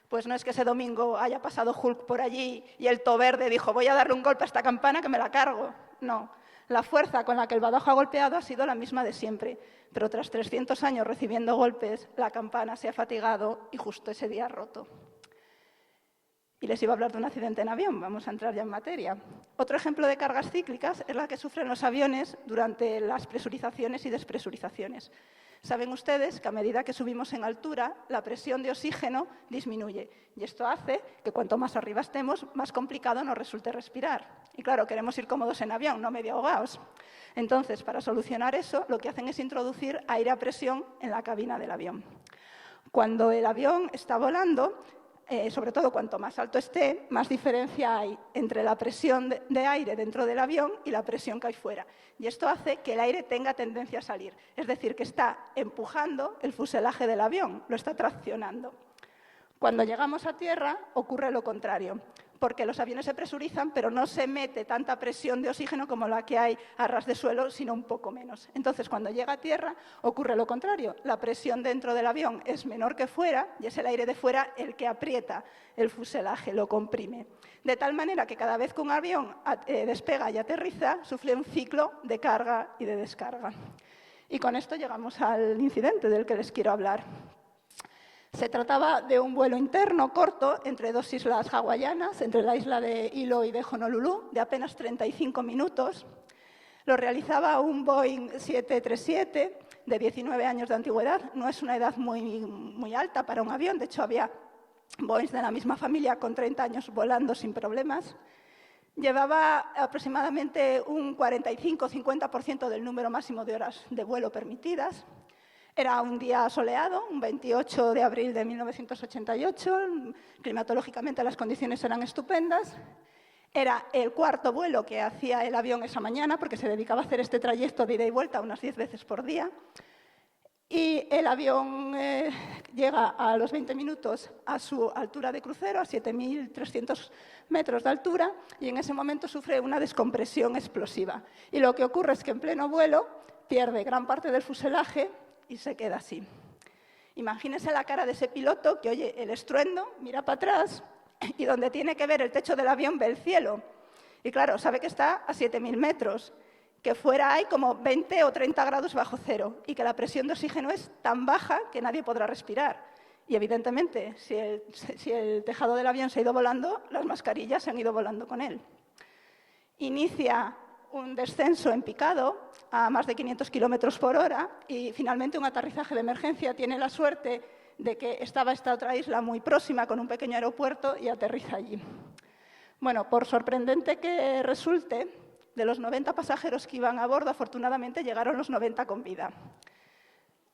Pues no es que ese domingo haya pasado Hulk por allí y el To Verde dijo, voy a darle un golpe a esta campana que me la cargo. No, la fuerza con la que el badajo ha golpeado ha sido la misma de siempre. Pero tras 300 años recibiendo golpes, la campana se ha fatigado y justo ese día ha roto. Y les iba a hablar de un accidente en avión, vamos a entrar ya en materia. Otro ejemplo de cargas cíclicas es la que sufren los aviones durante las presurizaciones y despresurizaciones. Saben ustedes que a medida que subimos en altura, la presión de oxígeno disminuye. Y esto hace que cuanto más arriba estemos, más complicado nos resulte respirar. Y claro, queremos ir cómodos en avión, no medio ahogados. Entonces, para solucionar eso, lo que hacen es introducir aire a presión en la cabina del avión. Cuando el avión está volando, sobre todo cuanto más alto esté, más diferencia hay entre la presión de aire dentro del avión y la presión que hay fuera. Y esto hace que el aire tenga tendencia a salir. Es decir, que está empujando el fuselaje del avión, lo está traccionando. Cuando llegamos a tierra ocurre lo contrario, porque los aviones se presurizan, pero no se mete tanta presión de oxígeno como la que hay a ras de suelo, sino un poco menos. Entonces, cuando llega a tierra, ocurre lo contrario. La presión dentro del avión es menor que fuera, y es el aire de fuera el que aprieta el fuselaje, lo comprime. De tal manera que cada vez que un avión despega y aterriza, sufre un ciclo de carga y de descarga. Y con esto llegamos al incidente del que les quiero hablar. Se trataba de un vuelo interno corto entre dos islas hawaianas, entre la isla de Hilo y de Honolulu, de apenas 35 minutos. Lo realizaba un Boeing 737 de 19 años de antigüedad. No es una edad muy alta para un avión, de hecho había Boeings de la misma familia con 30 años volando sin problemas. Llevaba aproximadamente un 45-50% del número máximo de horas de vuelo permitidas. Era un día soleado, un 28 de abril de 1988, climatológicamente las condiciones eran estupendas. Era el cuarto vuelo que hacía el avión esa mañana, porque se dedicaba a hacer este trayecto de ida y vuelta unas 10 veces por día. Y el avión llega a los 20 minutos a su altura de crucero, a 7.300 metros de altura, y en ese momento sufre una descompresión explosiva. Y lo que ocurre es que en pleno vuelo pierde gran parte del fuselaje y se queda así. Imagínense la cara de ese piloto que oye el estruendo, mira para atrás y donde tiene que ver el techo del avión ve el cielo. Y claro, sabe que está a 7.000 metros, que fuera hay como 20 o 30 grados bajo cero y que la presión de oxígeno es tan baja que nadie podrá respirar. Y evidentemente, si el tejado del avión se ha ido volando, las mascarillas se han ido volando con él. Inicia un descenso en picado a más de 500 kilómetros por hora y finalmente un aterrizaje de emergencia. Tiene la suerte de que estaba esta otra isla muy próxima con un pequeño aeropuerto y aterriza allí. Bueno, por sorprendente que resulte, de los 90 pasajeros que iban a bordo, afortunadamente llegaron los 90 con vida.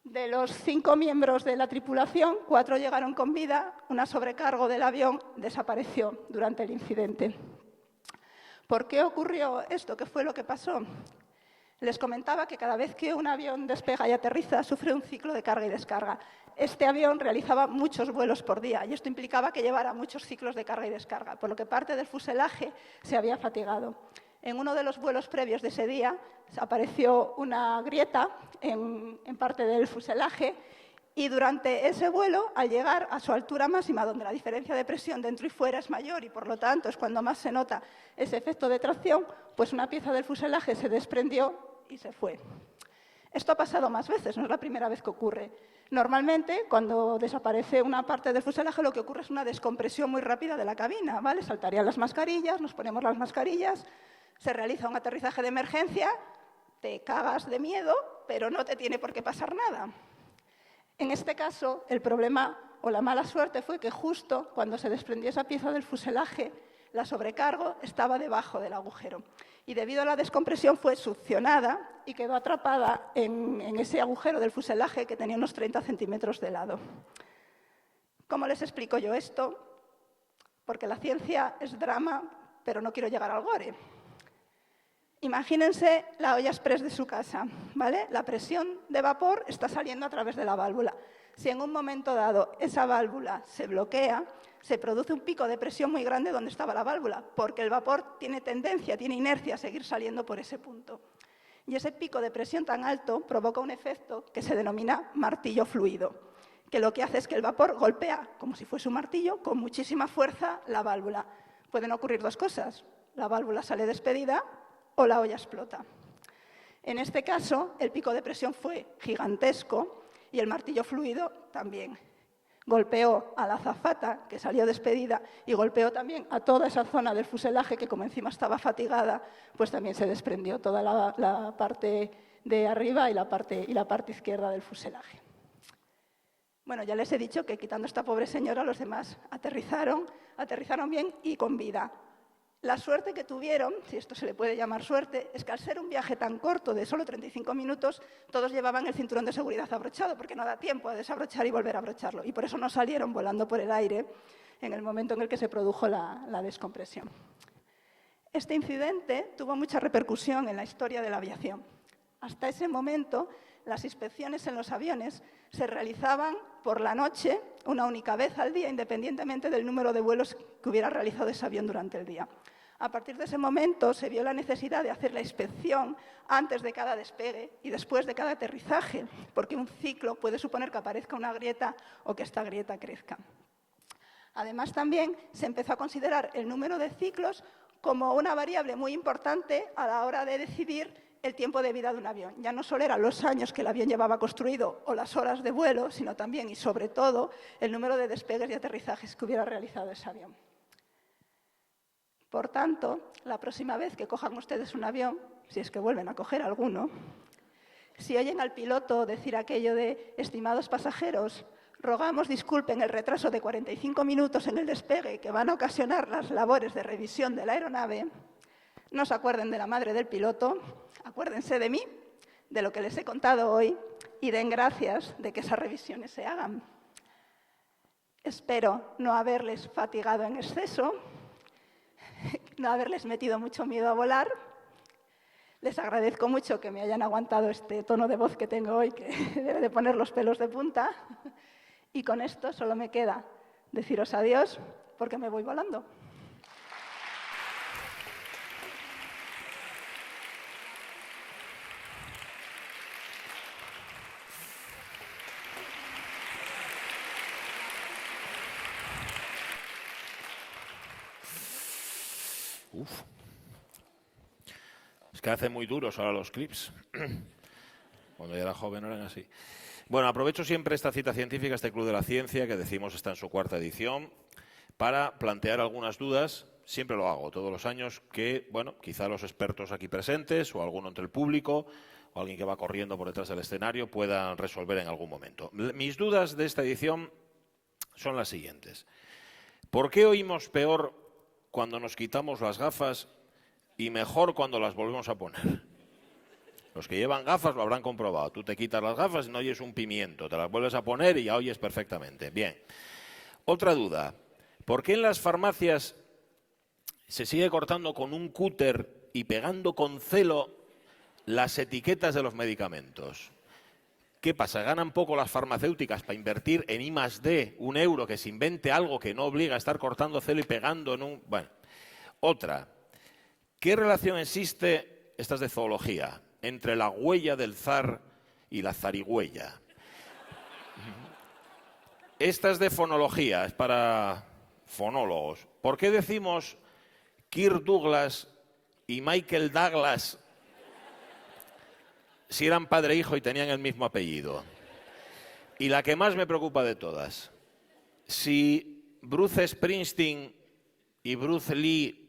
De los 5 miembros de la tripulación, 4 llegaron con vida, una sobrecargo del avión desapareció durante el incidente. ¿Por qué ocurrió esto? ¿Qué fue lo que pasó? Les comentaba que cada vez que un avión despega y aterriza, sufre un ciclo de carga y descarga. Este avión realizaba muchos vuelos por día y esto implicaba que llevara muchos ciclos de carga y descarga, por lo que parte del fuselaje se había fatigado. En uno de los vuelos previos de ese día apareció una grieta en parte del fuselaje y durante ese vuelo, al llegar a su altura máxima, donde la diferencia de presión dentro y fuera es mayor y por lo tanto es cuando más se nota ese efecto de tracción, pues una pieza del fuselaje se desprendió y se fue. Esto ha pasado más veces, no es la primera vez que ocurre. Normalmente, cuando desaparece una parte del fuselaje, lo que ocurre es una descompresión muy rápida de la cabina, ¿vale? Saltarían las mascarillas, nos ponemos las mascarillas, se realiza un aterrizaje de emergencia, te cagas de miedo, pero no te tiene por qué pasar nada. En este caso, el problema o la mala suerte fue que justo cuando se desprendió esa pieza del fuselaje, la sobrecargo estaba debajo del agujero. Y debido a la descompresión fue succionada y quedó atrapada en ese agujero del fuselaje que tenía unos 30 centímetros de lado. ¿Cómo les explico yo esto? Porque la ciencia es drama, pero no quiero llegar al gore. Imagínense la olla express de su casa, ¿vale? La presión de vapor está saliendo a través de la válvula. Si en un momento dado esa válvula se bloquea, se produce un pico de presión muy grande donde estaba la válvula, porque el vapor tiene tendencia, tiene inercia a seguir saliendo por ese punto. Y ese pico de presión tan alto provoca un efecto que se denomina martillo fluido, que lo que hace es que el vapor golpea, como si fuese un martillo, con muchísima fuerza la válvula. Pueden ocurrir dos cosas: la válvula sale despedida o la olla explota. En este caso, el pico de presión fue gigantesco y el martillo fluido también. Golpeó a la azafata, que salió despedida, y golpeó también a toda esa zona del fuselaje, que como encima estaba fatigada, pues también se desprendió toda la parte de arriba y la parte izquierda del fuselaje. Bueno, ya les he dicho que quitando a esta pobre señora, los demás aterrizaron bien y con vida. La suerte que tuvieron, si esto se le puede llamar suerte, es que al ser un viaje tan corto de solo 35 minutos, todos llevaban el cinturón de seguridad abrochado, porque no da tiempo a desabrochar y volver a abrocharlo. Y por eso no salieron volando por el aire en el momento en el que se produjo la descompresión. Este incidente tuvo mucha repercusión en la historia de la aviación. Hasta ese momento, las inspecciones en los aviones se realizaban por la noche, una única vez al día, independientemente del número de vuelos que hubiera realizado ese avión durante el día. A partir de ese momento se vio la necesidad de hacer la inspección antes de cada despegue y después de cada aterrizaje, porque un ciclo puede suponer que aparezca una grieta o que esta grieta crezca. Además, también se empezó a considerar el número de ciclos como una variable muy importante a la hora de decidir el tiempo de vida de un avión. Ya no solo eran los años que el avión llevaba construido o las horas de vuelo, sino también y sobre todo el número de despegues y aterrizajes que hubiera realizado ese avión. Por tanto, la próxima vez que cojan ustedes un avión, si es que vuelven a coger alguno, si oyen al piloto decir aquello de «Estimados pasajeros, rogamos disculpen el retraso de 45 minutos en el despegue que van a ocasionar las labores de revisión de la aeronave», no se acuerden de la madre del piloto, acuérdense de mí, de lo que les he contado hoy y den gracias de que esas revisiones se hagan. Espero no haberles fatigado en exceso, no haberles metido mucho miedo a volar. Les agradezco mucho que me hayan aguantado este tono de voz que tengo hoy, que debe de poner los pelos de punta. Y con esto solo me queda deciros adiós, porque me voy volando. Uf. Es que hacen muy duros ahora los clips. Cuando yo era joven no eran así. Bueno, aprovecho siempre esta cita científica, este Club de la Ciencia, que decimos está en su 4ª edición, para plantear algunas dudas. Siempre lo hago todos los años, que, bueno, quizá los expertos aquí presentes o alguno entre el público o alguien que va corriendo por detrás del escenario puedan resolver en algún momento. Mis dudas de esta edición son las siguientes. ¿Por qué oímos peor cuando nos quitamos las gafas y mejor cuando las volvemos a poner? Los que llevan gafas lo habrán comprobado. Tú te quitas las gafas y no oyes un pimiento. Te las vuelves a poner y ya oyes perfectamente. Bien. Otra duda. ¿Por qué en las farmacias se sigue cortando con un cúter y pegando con celo las etiquetas de los medicamentos? ¿Qué pasa? ¿Ganan poco las farmacéuticas para invertir en I+D €1 que se invente algo que no obliga a estar cortando celo y pegando en un...? Bueno. Otra. ¿Qué relación existe, esta es de zoología, entre la huella del zar y la zarigüeya? Esta es de fonología, es para fonólogos. ¿Por qué decimos Kirk Douglas y Michael Douglas si eran padre e hijo y tenían el mismo apellido? Y la que más me preocupa de todas, si Bruce Springsteen y Bruce Lee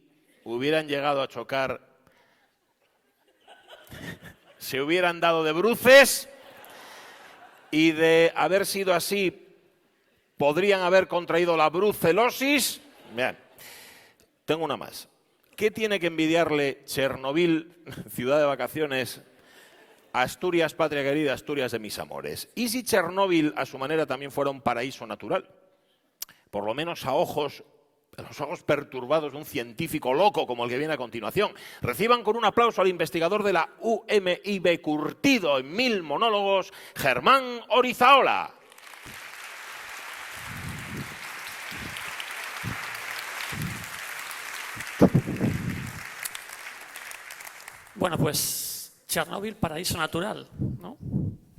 hubieran llegado a chocar, se hubieran dado de bruces y de haber sido así podrían haber contraído la brucelosis. Bien, tengo una más. ¿Qué tiene que envidiarle Chernobyl, ciudad de vacaciones, a Asturias, patria querida, Asturias de mis amores? ¿Y si Chernobyl a su manera también fuera un paraíso natural? Por lo menos a los ojos perturbados de un científico loco como el que viene a continuación. Reciban con un aplauso al investigador de la UMIB, curtido en 1000 monólogos, Germán Orizaola. Bueno, pues Chernobyl, paraíso natural, ¿no?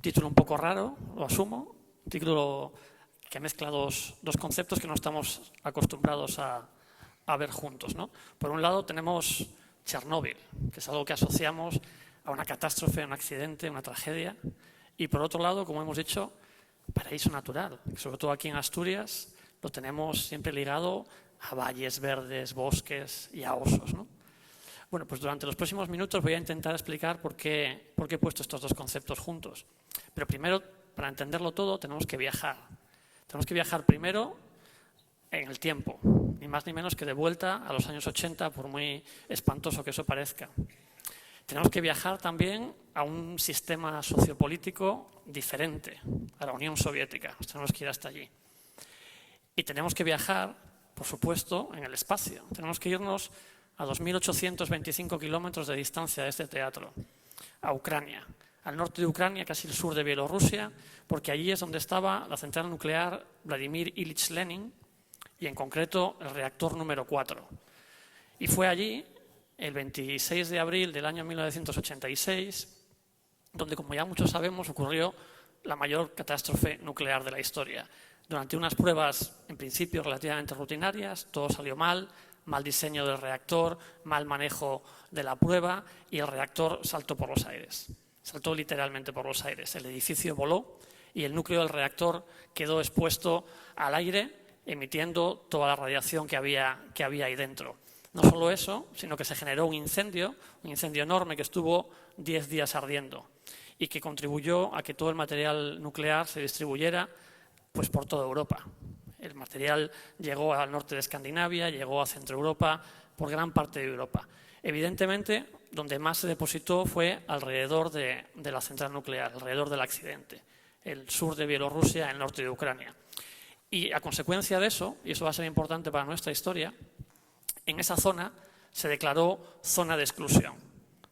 Título un poco raro, lo asumo. Título que mezcla dos conceptos que no estamos acostumbrados a ver juntos, ¿no? Por un lado tenemos Chernóbil, que es algo que asociamos a una catástrofe, un accidente, una tragedia. Y por otro lado, como hemos dicho, paraíso natural, que sobre todo aquí en Asturias lo tenemos siempre ligado a valles verdes, bosques y a osos, ¿no? Bueno, pues durante los próximos minutos voy a intentar explicar por qué he puesto estos dos conceptos juntos. Pero primero, para entenderlo todo, tenemos que viajar. Tenemos que viajar primero en el tiempo, ni más ni menos que de vuelta a los años 80, por muy espantoso que eso parezca. Tenemos que viajar también a un sistema sociopolítico diferente, a la Unión Soviética. Tenemos que ir hasta allí. Y tenemos que viajar, por supuesto, en el espacio. Tenemos que irnos a 2.825 kilómetros de distancia de este teatro, a Ucrania, al norte de Ucrania, casi el sur de Bielorrusia, porque allí es donde estaba la central nuclear Vladimir Ilich Lenin y en concreto el reactor número 4. Y fue allí, el 26 de abril del año 1986, donde, como ya muchos sabemos, ocurrió la mayor catástrofe nuclear de la historia. Durante unas pruebas, en principio, relativamente rutinarias, todo salió mal diseño del reactor, mal manejo de la prueba y el reactor saltó por los aires. Saltó literalmente por los aires. El edificio voló y el núcleo del reactor quedó expuesto al aire, emitiendo toda la radiación que había ahí dentro. No solo eso, sino que se generó un incendio enorme que estuvo 10 días ardiendo y que contribuyó a que todo el material nuclear se distribuyera pues, por toda Europa. El material llegó al norte de Escandinavia, llegó a Centro Europa, por gran parte de Europa. Evidentemente, donde más se depositó fue alrededor de la central nuclear, alrededor del accidente, el sur de Bielorrusia, el norte de Ucrania. Y a consecuencia de eso, y eso va a ser importante para nuestra historia, en esa zona se declaró zona de exclusión.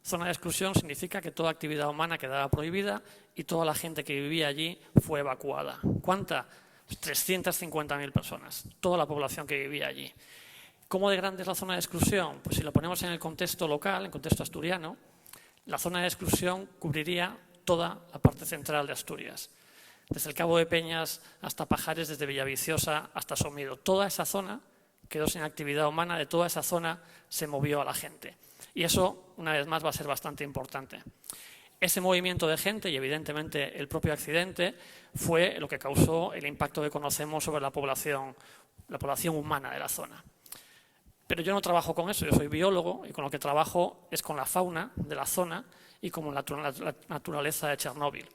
Zona de exclusión significa que toda actividad humana quedaba prohibida y toda la gente que vivía allí fue evacuada. ¿Cuánta? 350.000 personas, toda la población que vivía allí. ¿Cómo de grande es la zona de exclusión? Pues si lo ponemos en el contexto local, en el contexto asturiano, la zona de exclusión cubriría toda la parte central de Asturias. Desde el Cabo de Peñas hasta Pajares, desde Villaviciosa hasta Somido. Toda esa zona quedó sin actividad humana, de toda esa zona se movió a la gente. Y eso, una vez más, va a ser bastante importante. Ese movimiento de gente y, evidentemente, el propio accidente fue lo que causó el impacto que conocemos sobre la población humana de la zona. Pero yo no trabajo con eso, yo soy biólogo y con lo que trabajo es con la fauna de la zona y con la naturaleza de Chernóbil.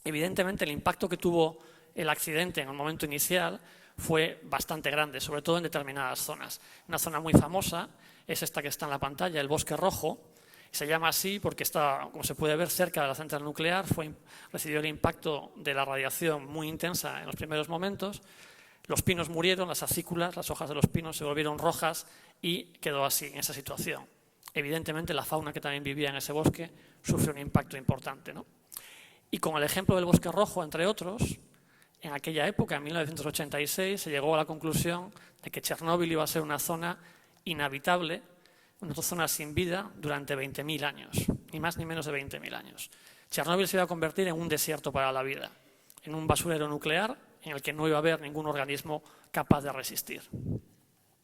Evidentemente, el impacto que tuvo el accidente en el momento inicial fue bastante grande, sobre todo en determinadas zonas. Una zona muy famosa es esta que está en la pantalla, el Bosque Rojo. Se llama así porque está, como se puede ver, cerca de la central nuclear. Recibió el impacto de la radiación muy intensa en los primeros momentos. Los pinos murieron, las acículas, las hojas de los pinos se volvieron rojas y quedó así, en esa situación. Evidentemente, la fauna que también vivía en ese bosque sufrió un impacto importante, ¿no? Y con el ejemplo del Bosque Rojo, entre otros, en aquella época, en 1986, se llegó a la conclusión de que Chernóbil iba a ser una zona inhabitable, una zona sin vida durante 20.000 años, ni más ni menos de 20.000 años. Chernóbil se iba a convertir en un desierto para la vida, en un basurero nuclear en el que no iba a haber ningún organismo capaz de resistir.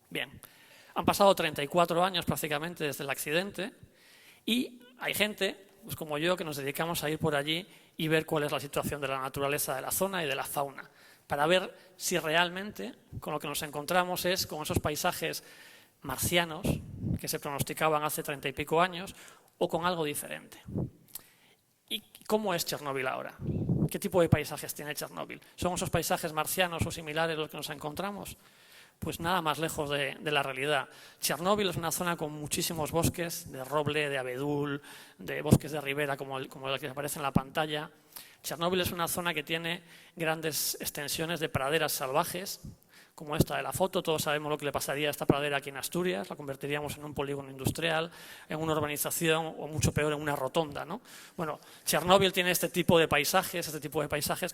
Bien, han pasado 34 años prácticamente desde el accidente y hay gente, pues como yo, que nos dedicamos a ir por allí y ver cuál es la situación de la naturaleza de la zona y de la fauna, para ver si realmente con lo que nos encontramos es con esos paisajes marcianos que se pronosticaban hace 30 y pico años o con algo diferente. ¿Y cómo es Chernóbil ahora? ¿Qué tipo de paisajes tiene Chernóbil? ¿Son esos paisajes marcianos o similares a los que nos encontramos? Pues nada más lejos de la realidad. Chernóbil es una zona con muchísimos bosques de roble, de abedul, de bosques de ribera como el que aparece en la pantalla. Chernóbil es una zona que tiene grandes extensiones de praderas salvajes, como esta de la foto. Todos sabemos lo que le pasaría a esta pradera aquí en Asturias, la convertiríamos en un polígono industrial, en una urbanización o mucho peor en una rotonda, ¿no? Bueno, Chernóbil tiene este tipo de paisajes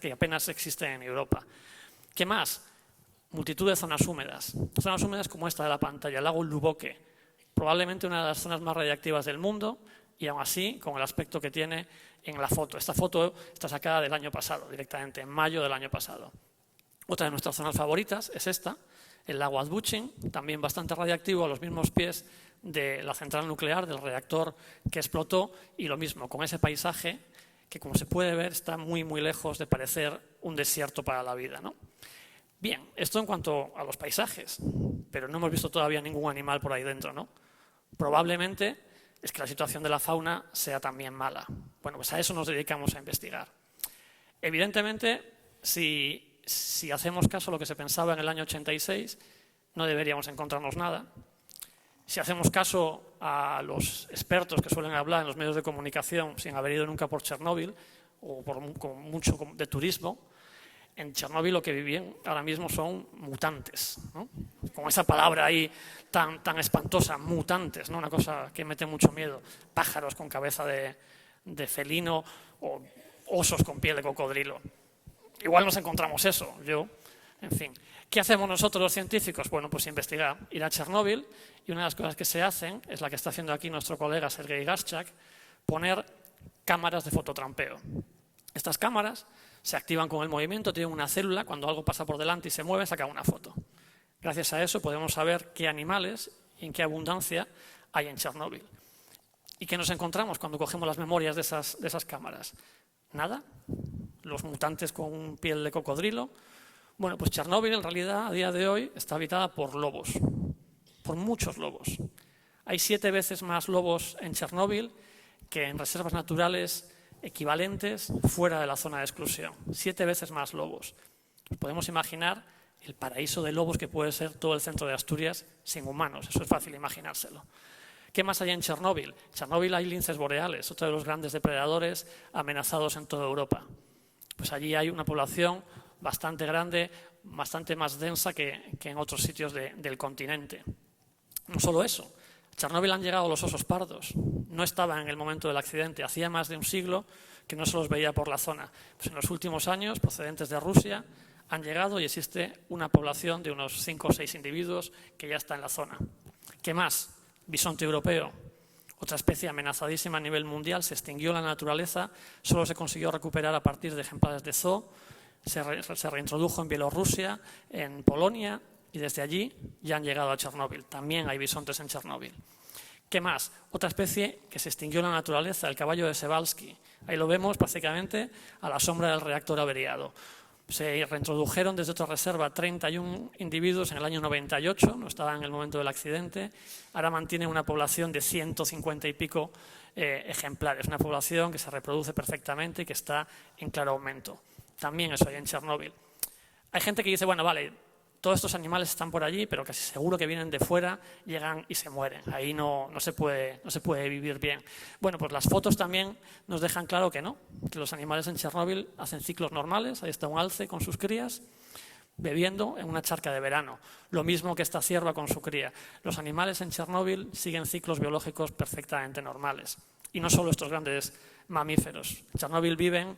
que apenas existen en Europa. ¿Qué más? Multitud de zonas húmedas como esta de la pantalla, el lago Luboque, probablemente una de las zonas más radiactivas del mundo y aún así con el aspecto que tiene en la foto. Esta foto está sacada del año pasado, directamente en mayo del año pasado. Otra de nuestras zonas favoritas es esta, el lago Adbuchin, también bastante radiactivo a los mismos pies de la central nuclear, del reactor que explotó, y lo mismo, con ese paisaje que, como se puede ver, está muy, muy lejos de parecer un desierto para la vida, ¿no? Bien, esto en cuanto a los paisajes, pero no hemos visto todavía ningún animal por ahí dentro, ¿no? Probablemente es que la situación de la fauna sea también mala. Bueno, pues a eso nos dedicamos a investigar. Evidentemente, si hacemos caso a lo que se pensaba en el año 86, no deberíamos encontrarnos nada. Si hacemos caso a los expertos que suelen hablar en los medios de comunicación sin haber ido nunca por Chernóbil o con mucho de turismo, en Chernóbil lo que viven ahora mismo son mutantes, ¿no? Con esa palabra ahí tan espantosa, mutantes, ¿no? Una cosa que mete mucho miedo. Pájaros con cabeza de felino o osos con piel de cocodrilo. Igual nos encontramos eso, en fin. ¿Qué hacemos nosotros los científicos? Bueno, pues investigar, ir a Chernóbil, y una de las cosas que se hacen, es la que está haciendo aquí nuestro colega Sergei Gaschak, poner cámaras de fototrampeo. Estas cámaras se activan con el movimiento, tienen una célula, cuando algo pasa por delante y se mueve, saca una foto. Gracias a eso podemos saber qué animales y en qué abundancia hay en Chernóbil. ¿Y qué nos encontramos cuando cogemos las memorias de esas cámaras? Nada. Los mutantes con piel de cocodrilo. Bueno, pues Chernóbil en realidad a día de hoy está habitada por lobos, por muchos lobos. Hay 7 veces más lobos en Chernóbil que en reservas naturales equivalentes fuera de la zona de exclusión. 7 veces más lobos. Podemos imaginar el paraíso de lobos que puede ser todo el centro de Asturias sin humanos. Eso es fácil imaginárselo. ¿Qué más hay en Chernóbil? En Chernóbil hay linces boreales, otro de los grandes depredadores amenazados en toda Europa. Pues allí hay una población bastante grande, bastante más densa que en otros sitios del continente. No solo eso, a Chernóbil han llegado los osos pardos. No estaban en el momento del accidente, hacía más de un siglo que no se los veía por la zona. Pues en los últimos años, procedentes de Rusia, han llegado y existe una población de unos 5 o 6 individuos que ya está en la zona. ¿Qué más? Bisonte europeo, otra especie amenazadísima a nivel mundial, se extinguió en la naturaleza, solo se consiguió recuperar a partir de ejemplares de zoo, se reintrodujo en Bielorrusia, en Polonia y desde allí ya han llegado a Chernóbil. También hay bisontes en Chernóbil. ¿Qué más? Otra especie que se extinguió en la naturaleza, el caballo de Przewalski. Ahí lo vemos prácticamente a la sombra del reactor averiado. Se reintrodujeron desde otra reserva 31 individuos en el año 98, no estaban en el momento del accidente. Ahora mantiene una población de 150 y pico ejemplares, una población que se reproduce perfectamente y que está en claro aumento. También eso hay en Chernóbil. Hay gente que dice, bueno, vale, todos estos animales están por allí, pero casi seguro que vienen de fuera, llegan y se mueren. Ahí no se puede vivir bien. Bueno, pues las fotos también nos dejan claro que no, que los animales en Chernóbil hacen ciclos normales. Ahí está un alce con sus crías, bebiendo en una charca de verano. Lo mismo que esta cierva con su cría. Los animales en Chernóbil siguen ciclos biológicos perfectamente normales. Y no solo estos grandes mamíferos. En Chernóbil viven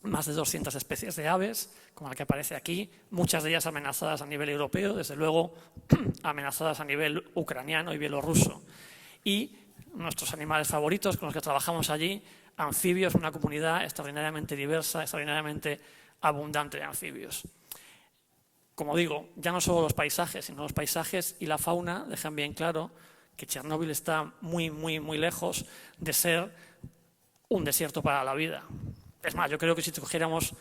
más de 200 especies de aves, como la que aparece aquí, muchas de ellas amenazadas a nivel europeo, desde luego amenazadas a nivel ucraniano y bielorruso. Y nuestros animales favoritos con los que trabajamos allí, anfibios, una comunidad extraordinariamente diversa, extraordinariamente abundante de anfibios. Como digo, ya no solo los paisajes, sino los paisajes y la fauna dejan bien claro que Chernóbil está muy, muy, muy lejos de ser un desierto para la vida. Es más, yo creo que si cogiéramos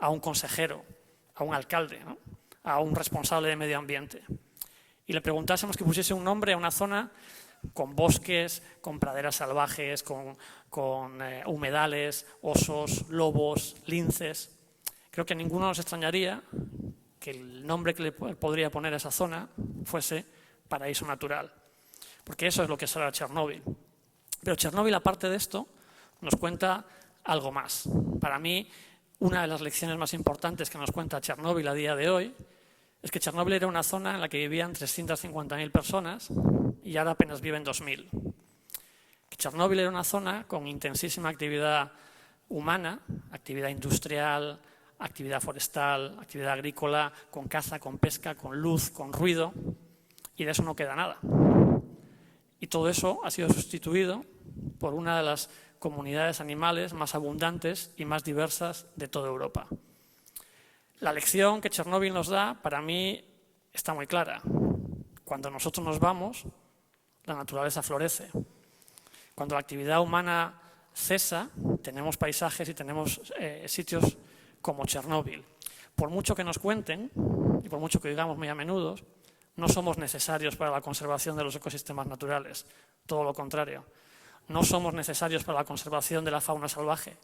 a un consejero, a un alcalde, ¿no?, a un responsable de medio ambiente, y le preguntásemos que pusiese un nombre a una zona con bosques, con praderas salvajes, con humedales, osos, lobos, linces, creo que a ninguno nos extrañaría que el nombre que le podría poner a esa zona fuese paraíso natural, porque eso es lo que será Chernóbil. Pero Chernóbil, aparte de esto, nos cuenta algo más. Para mí, una de las lecciones más importantes que nos cuenta Chernóbil a día de hoy es que Chernóbil era una zona en la que vivían 350.000 personas y ahora apenas viven 2.000. Que Chernóbil era una zona con intensísima actividad humana, actividad industrial, actividad forestal, actividad agrícola, con caza, con pesca, con luz, con ruido, y de eso no queda nada. Y todo eso ha sido sustituido por una de las comunidades animales más abundantes y más diversas de toda Europa. La lección que Chernóbil nos da, para mí, está muy clara. Cuando nosotros nos vamos, la naturaleza florece. Cuando la actividad humana cesa, tenemos paisajes y tenemos sitios como Chernóbil. Por mucho que nos cuenten, y por mucho que digamos muy a menudo, no somos necesarios para la conservación de los ecosistemas naturales. Todo lo contrario. No somos necesarios para la conservación de la fauna salvaje.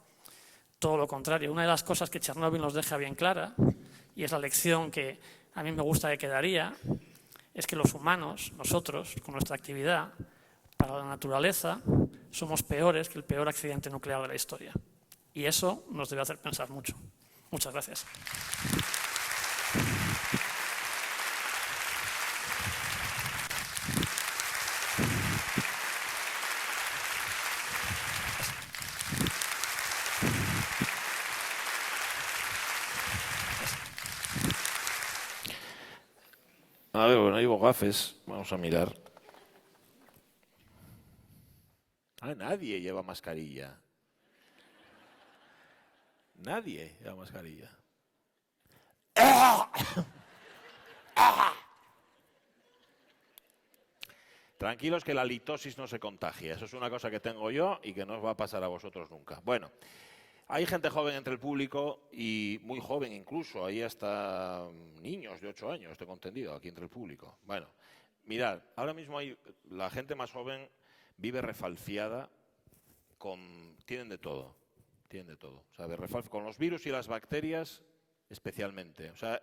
Todo lo contrario. Una de las cosas que Chernóbil nos deja bien clara, y es la lección que a mí me gusta que quedaría, es que los humanos, nosotros, con nuestra actividad, para la naturaleza, somos peores que el peor accidente nuclear de la historia. Y eso nos debe hacer pensar mucho. Muchas gracias. A ver, bueno, hay gafes. Vamos a mirar. Nadie lleva mascarilla. Nadie lleva mascarilla. Tranquilos que la litosis no se contagia. Eso es una cosa que tengo yo y que no os va a pasar a vosotros nunca. Bueno, hay gente joven entre el público y muy joven incluso. Hay hasta niños de 8 años, tengo entendido, aquí entre el público. Bueno, mirad, ahora mismo la gente más joven vive refalfiada tienen de todo. Tienen de todo. O sea, con los virus y las bacterias especialmente. O sea,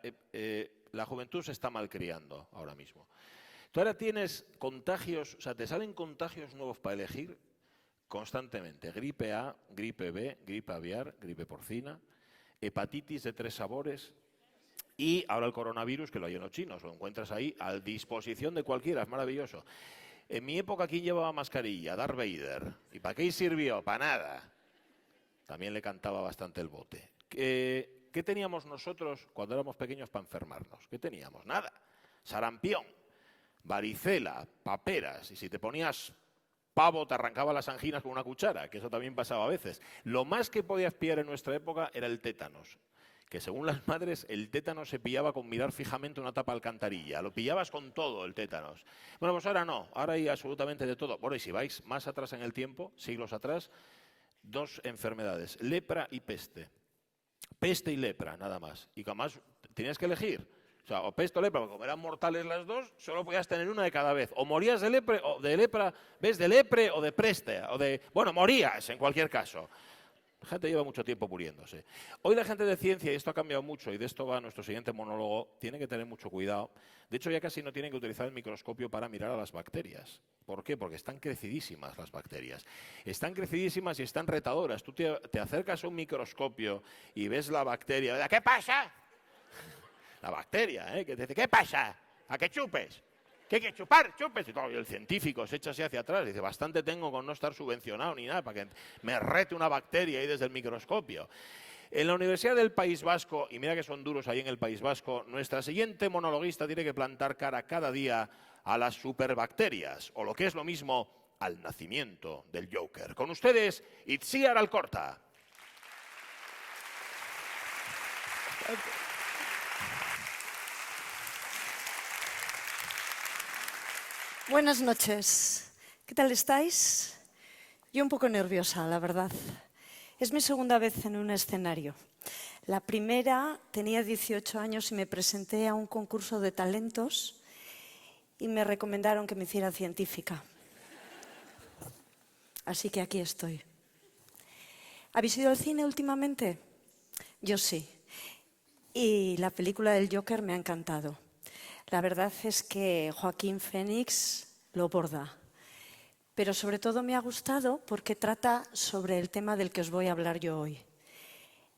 la juventud se está malcriando ahora mismo. Tú ahora tienes contagios, o sea, te salen contagios nuevos para elegir constantemente. Gripe A, gripe B, gripe aviar, gripe porcina, hepatitis de 3 sabores y ahora el coronavirus, que lo hay en los chinos, lo encuentras ahí a disposición de cualquiera, es maravilloso. En mi época, ¿quién llevaba mascarilla? Darth Vader. ¿Y para qué sirvió? Para nada. También le cantaba bastante el bote. ¿Qué teníamos nosotros cuando éramos pequeños para enfermarnos? ¿Qué teníamos? Nada. Sarampión, varicela, paperas. Y si te ponías pavo, te arrancaba las anginas con una cuchara, que eso también pasaba a veces. Lo más que podías pillar en nuestra época era el tétanos, que según las madres el tétanos se pillaba con mirar fijamente una tapa de alcantarilla. Lo pillabas con todo el tétanos. Bueno, pues ahora no, ahora hay absolutamente de todo. Bueno, y si vais más atrás en el tiempo, siglos atrás, dos enfermedades, lepra y peste. Peste y lepra, nada más. Y además tenías que elegir. O sea, o peste o lepra, porque como eran mortales las dos, solo podías tener una de cada vez. O morías de lepra, ¿ves? De lepre o de peste. Bueno, morías en cualquier caso. La gente lleva mucho tiempo muriéndose. Hoy la gente de ciencia, y esto ha cambiado mucho, y de esto va nuestro siguiente monólogo, tiene que tener mucho cuidado. De hecho, ya casi no tienen que utilizar el microscopio para mirar a las bacterias. ¿Por qué? Porque están crecidísimas las bacterias. Están crecidísimas y están retadoras. Tú te acercas a un microscopio y ves la bacteria. ¿Qué pasa? La bacteria, que te dice, ¿qué pasa? ¿A qué chupes? ¿Qué hay que chupar? Chupes. Y el científico se echa así hacia atrás y dice, bastante tengo con no estar subvencionado ni nada para que me rete una bacteria ahí desde el microscopio. En la Universidad del País Vasco, y mira que son duros ahí en el País Vasco, nuestra siguiente monologuista tiene que plantar cara cada día a las superbacterias, o lo que es lo mismo, al nacimiento del Joker. Con ustedes, Itziar Alcorta. Buenas noches. ¿Qué tal estáis? Yo un poco nerviosa, la verdad. Es mi segunda vez en un escenario. La primera tenía 18 años y me presenté a un concurso de talentos y me recomendaron que me hiciera científica. Así que aquí estoy. ¿Habéis ido al cine últimamente? Yo sí. Y la película del Joker me ha encantado. La verdad es que Joaquín Phoenix lo borda. Pero sobre todo me ha gustado porque trata sobre el tema del que os voy a hablar yo hoy.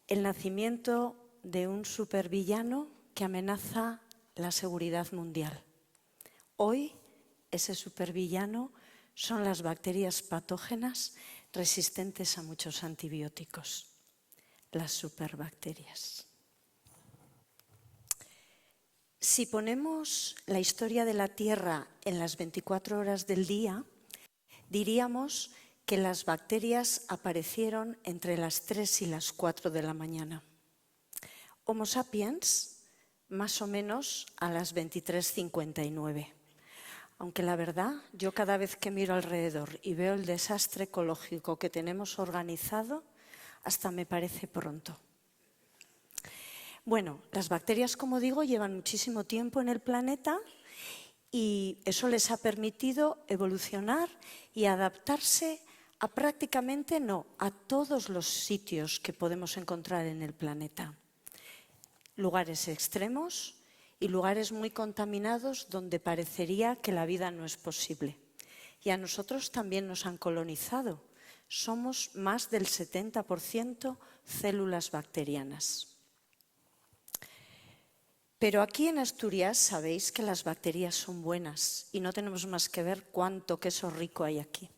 El nacimiento de un supervillano que amenaza la seguridad mundial. Hoy ese supervillano son las bacterias patógenas resistentes a muchos antibióticos. Las superbacterias. Si ponemos la historia de la Tierra en las 24 horas del día, diríamos que las bacterias aparecieron entre las 3 y las 4 de la mañana. Homo sapiens, más o menos a las 23:59. Aunque la verdad, yo cada vez que miro alrededor y veo el desastre ecológico que tenemos organizado, hasta me parece pronto. Bueno, las bacterias, como digo, llevan muchísimo tiempo en el planeta y eso les ha permitido evolucionar y adaptarse a prácticamente a todos los sitios que podemos encontrar en el planeta. Lugares extremos y lugares muy contaminados donde parecería que la vida no es posible. Y a nosotros también nos han colonizado. Somos más del 70% células bacterianas. Pero aquí en Asturias sabéis que las bacterias son buenas y no tenemos más que ver cuánto queso rico hay aquí.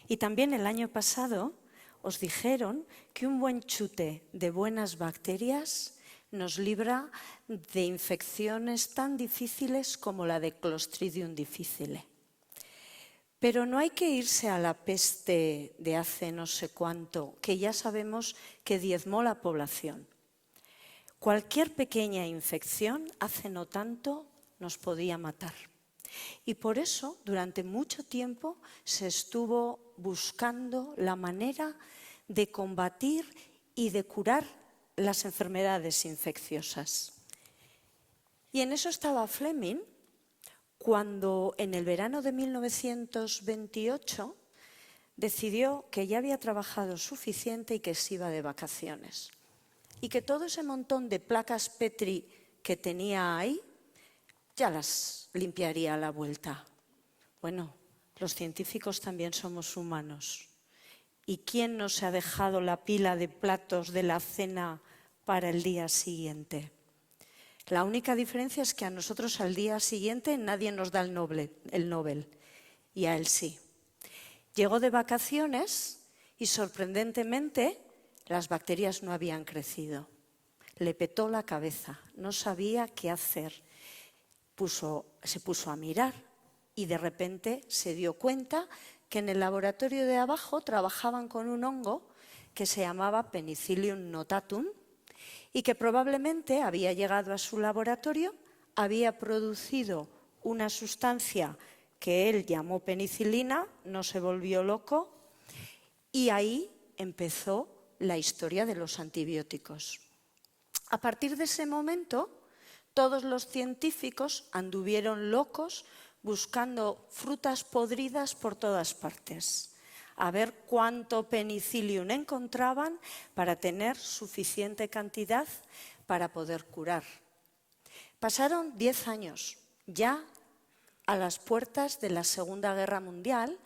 Y también el año pasado os dijeron que un buen chute de buenas bacterias nos libra de infecciones tan difíciles como la de Clostridium difficile. Pero no hay que irse a la peste de hace no sé cuánto, que ya sabemos que diezmó la población. Cualquier pequeña infección, hace no tanto, nos podía matar. Y por eso, durante mucho tiempo, se estuvo buscando la manera de combatir y de curar las enfermedades infecciosas. Y en eso estaba Fleming cuando, en el verano de 1928, decidió que ya había trabajado suficiente y que se iba de vacaciones. Y que todo ese montón de placas Petri que tenía ahí, ya las limpiaría a la vuelta. Bueno, los científicos también somos humanos. ¿Y quién nos ha dejado la pila de platos de la cena para el día siguiente? La única diferencia es que a nosotros al día siguiente nadie nos da el Nobel, y a él sí. Llegó de vacaciones y sorprendentemente las bacterias no habían crecido. Le petó la cabeza, no sabía qué hacer. Se puso a mirar y de repente se dio cuenta que en el laboratorio de abajo trabajaban con un hongo que se llamaba Penicillium notatum y que probablemente había llegado a su laboratorio, había producido una sustancia que él llamó penicilina, no se volvió loco, y ahí empezó la historia de los antibióticos. A partir de ese momento, todos los científicos anduvieron locos buscando frutas podridas por todas partes, a ver cuánto penicillium encontraban para tener suficiente cantidad para poder curar. Pasaron 10 años, ya a las puertas de la Segunda Guerra Mundial,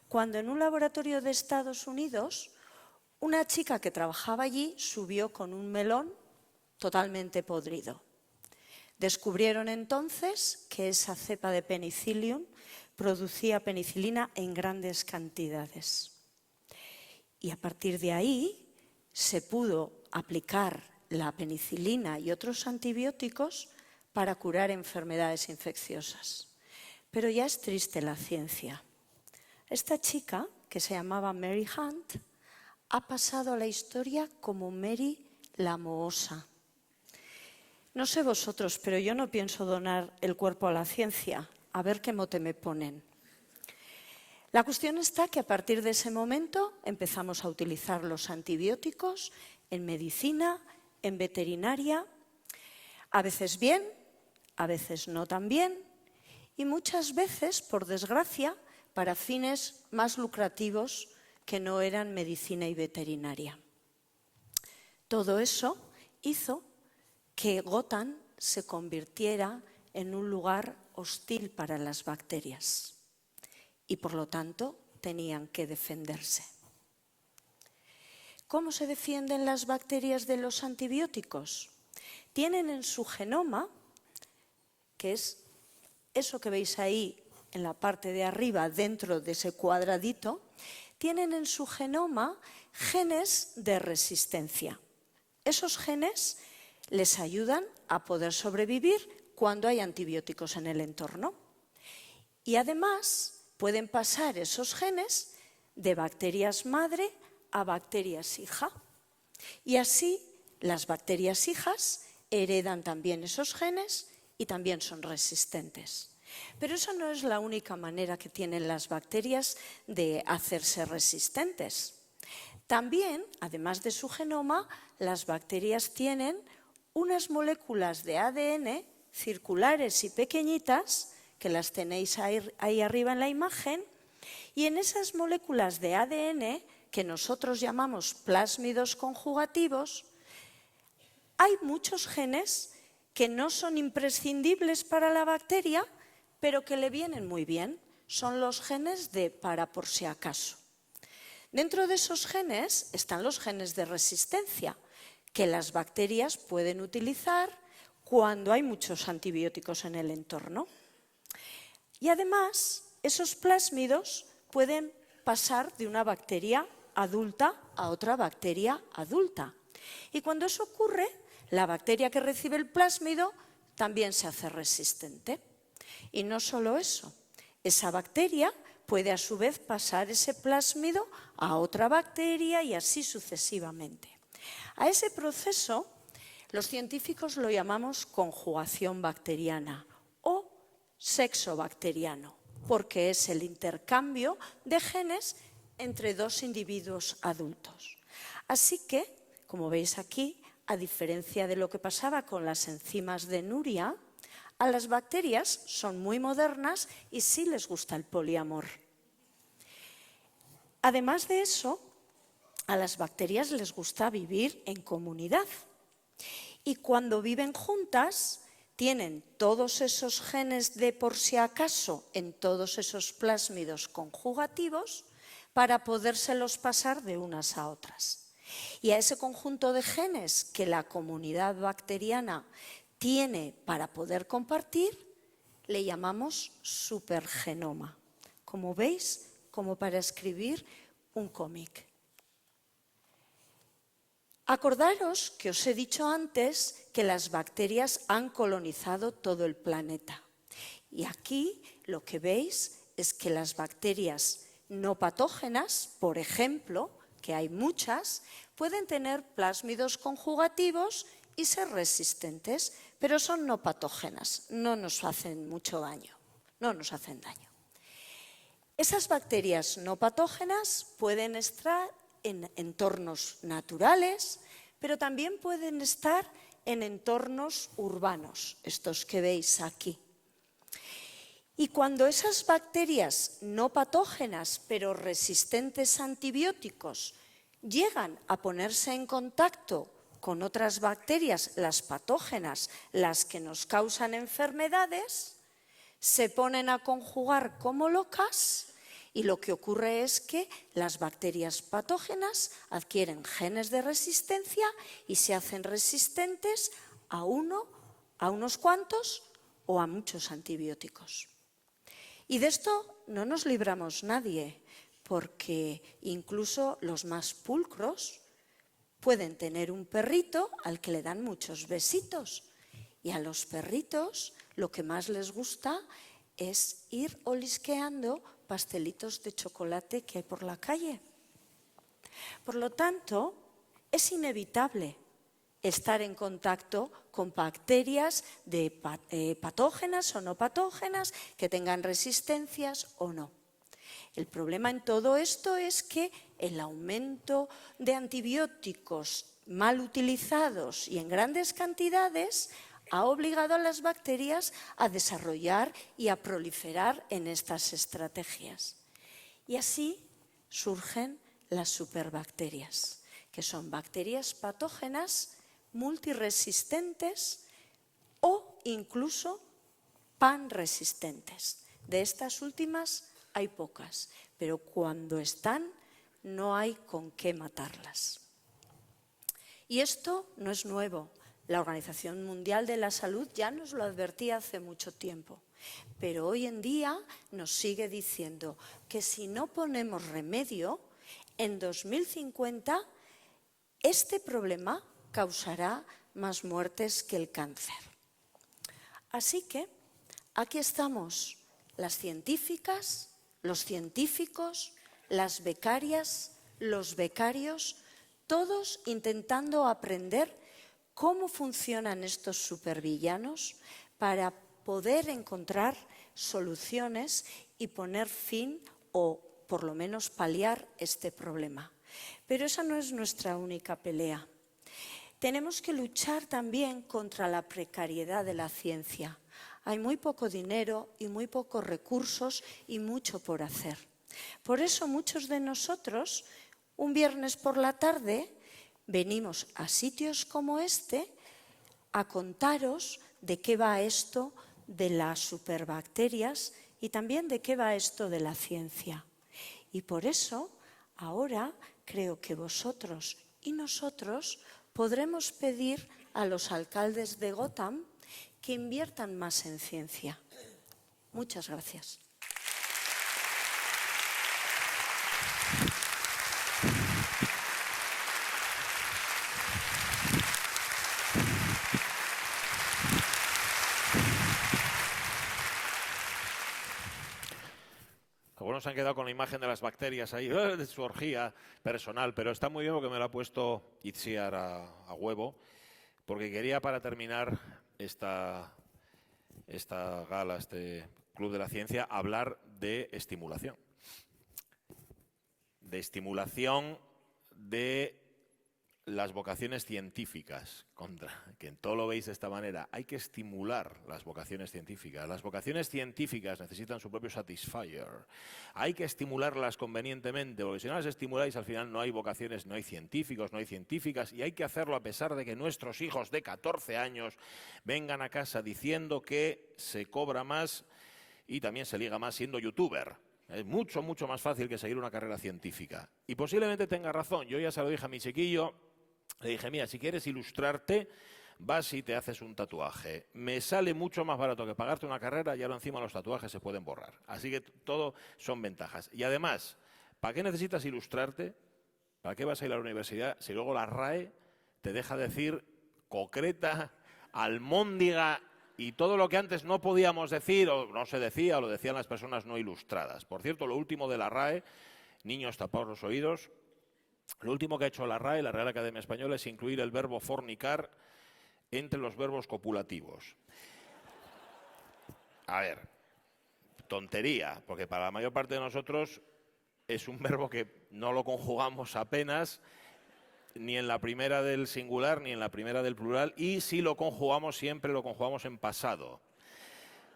cuando en un laboratorio de Estados Unidos, una chica que trabajaba allí subió con un melón totalmente podrido. Descubrieron entonces que esa cepa de penicillium producía penicilina en grandes cantidades. Y a partir de ahí se pudo aplicar la penicilina y otros antibióticos para curar enfermedades infecciosas. Pero ya es triste la ciencia. Esta chica, que se llamaba Mary Hunt, ha pasado a la historia como Mary la Mohosa. No sé vosotros, pero yo no pienso donar el cuerpo a la ciencia, a ver qué mote me ponen. La cuestión está que a partir de ese momento empezamos a utilizar los antibióticos en medicina, en veterinaria, a veces bien, a veces no tan bien, y muchas veces, por desgracia, para fines más lucrativos que no eran medicina y veterinaria. Todo eso hizo que Gotham se convirtiera en un lugar hostil para las bacterias y, por lo tanto, tenían que defenderse. ¿Cómo se defienden las bacterias de los antibióticos? Tienen en su genoma, que es eso que veis ahí en la parte de arriba, dentro de ese cuadradito, tienen en su genoma genes de resistencia. Esos genes les ayudan a poder sobrevivir cuando hay antibióticos en el entorno. Y además pueden pasar esos genes de bacterias madre a bacterias hija. Y así las bacterias hijas heredan también esos genes y también son resistentes. Pero eso no es la única manera que tienen las bacterias de hacerse resistentes. También, además de su genoma, las bacterias tienen unas moléculas de ADN circulares y pequeñitas, que las tenéis ahí arriba en la imagen, y en esas moléculas de ADN, que nosotros llamamos plásmidos conjugativos, hay muchos genes que no son imprescindibles para la bacteria, pero que le vienen muy bien. Son los genes de para por si acaso. Dentro de esos genes están los genes de resistencia, que las bacterias pueden utilizar cuando hay muchos antibióticos en el entorno. Y además, esos plásmidos pueden pasar de una bacteria adulta a otra bacteria adulta. Y cuando eso ocurre, la bacteria que recibe el plásmido también se hace resistente. Y no solo eso, esa bacteria puede a su vez pasar ese plásmido a otra bacteria y así sucesivamente. A ese proceso los científicos lo llamamos conjugación bacteriana o sexo bacteriano, porque es el intercambio de genes entre dos individuos adultos. Así que, como veis aquí, a diferencia de lo que pasaba con las enzimas de Nuria, a las bacterias son muy modernas y sí les gusta el poliamor. Además de eso, a las bacterias les gusta vivir en comunidad. Y cuando viven juntas, tienen todos esos genes de por si acaso en todos esos plásmidos conjugativos para podérselos pasar de unas a otras. Y a ese conjunto de genes que la comunidad bacteriana tiene para poder compartir, le llamamos supergenoma. Como veis, como para escribir un cómic. Acordaros que os he dicho antes que las bacterias han colonizado todo el planeta. Y aquí lo que veis es que las bacterias no patógenas, por ejemplo, que hay muchas, pueden tener plásmidos conjugativos y ser resistentes, pero son no patógenas, no nos hacen mucho daño, no nos hacen daño. Esas bacterias no patógenas pueden estar en entornos naturales, pero también pueden estar en entornos urbanos, estos que veis aquí. Y cuando esas bacterias no patógenas, pero resistentes a antibióticos, llegan a ponerse en contacto con otras bacterias, las patógenas, las que nos causan enfermedades, se ponen a conjugar como locas y lo que ocurre es que las bacterias patógenas adquieren genes de resistencia y se hacen resistentes a uno, a unos cuantos o a muchos antibióticos. Y de esto no nos libramos nadie, porque incluso los más pulcros pueden tener un perrito al que le dan muchos besitos. Y a los perritos lo que más les gusta es ir olisqueando pastelitos de chocolate que hay por la calle. Por lo tanto, es inevitable estar en contacto con bacterias patógenas o no patógenas, que tengan resistencias o no. El problema en todo esto es que el aumento de antibióticos mal utilizados y en grandes cantidades ha obligado a las bacterias a desarrollar y a proliferar en estas estrategias. Y así surgen las superbacterias, que son bacterias patógenas multiresistentes o incluso panresistentes. De estas últimas hay pocas, pero cuando están no hay con qué matarlas. Y esto no es nuevo. La Organización Mundial de la Salud ya nos lo advertía hace mucho tiempo, pero hoy en día nos sigue diciendo que si no ponemos remedio, en 2050 este problema causará más muertes que el cáncer. Así que aquí estamos, las científicas, los científicos, las becarias, los becarios, todos intentando aprender cómo funcionan estos supervillanos para poder encontrar soluciones y poner fin o por lo menos paliar este problema. Pero esa no es nuestra única pelea. Tenemos que luchar también contra la precariedad de la ciencia. Hay muy poco dinero y muy pocos recursos y mucho por hacer. Por eso muchos de nosotros, un viernes por la tarde, venimos a sitios como este a contaros de qué va esto de las superbacterias y también de qué va esto de la ciencia. Y por eso, ahora creo que vosotros y nosotros podremos pedir a los alcaldes de Gotham que inviertan más en ciencia. Muchas gracias. Algunos se han quedado con la imagen de las bacterias ahí, de su orgía personal, pero está muy bien porque me lo ha puesto Itziar a huevo, porque quería para terminar esta gala, este Club de la Ciencia, hablar de estimulación. De estimulación de las vocaciones científicas, que en todo lo veis de esta manera. Hay que estimular las vocaciones científicas. Las vocaciones científicas necesitan su propio satisfier. Hay que estimularlas convenientemente, porque si no las estimuláis, al final no hay vocaciones, no hay científicos, no hay científicas, y hay que hacerlo a pesar de que nuestros hijos de 14 años vengan a casa diciendo que se cobra más y también se liga más siendo youtuber. Es mucho, mucho más fácil que seguir una carrera científica. Y posiblemente tenga razón. Yo ya se lo dije a mi chiquillo. Le dije, mira, si quieres ilustrarte, vas y te haces un tatuaje. Me sale mucho más barato que pagarte una carrera y ahora encima los tatuajes se pueden borrar. Así que todo son ventajas. Y además, ¿para qué necesitas ilustrarte? ¿Para qué vas a ir a la universidad si luego la RAE te deja decir concreta, almóndiga y todo lo que antes no podíamos decir o no se decía o lo decían las personas no ilustradas? Por cierto, lo último de la RAE, niños tapados los oídos, Lo último que ha hecho la RAE, la Real Academia Española, es incluir el verbo fornicar entre los verbos copulativos. A ver, tontería, porque para la mayor parte de nosotros es un verbo que no lo conjugamos apenas, ni en la primera del singular ni en la primera del plural, y si lo conjugamos siempre lo conjugamos en pasado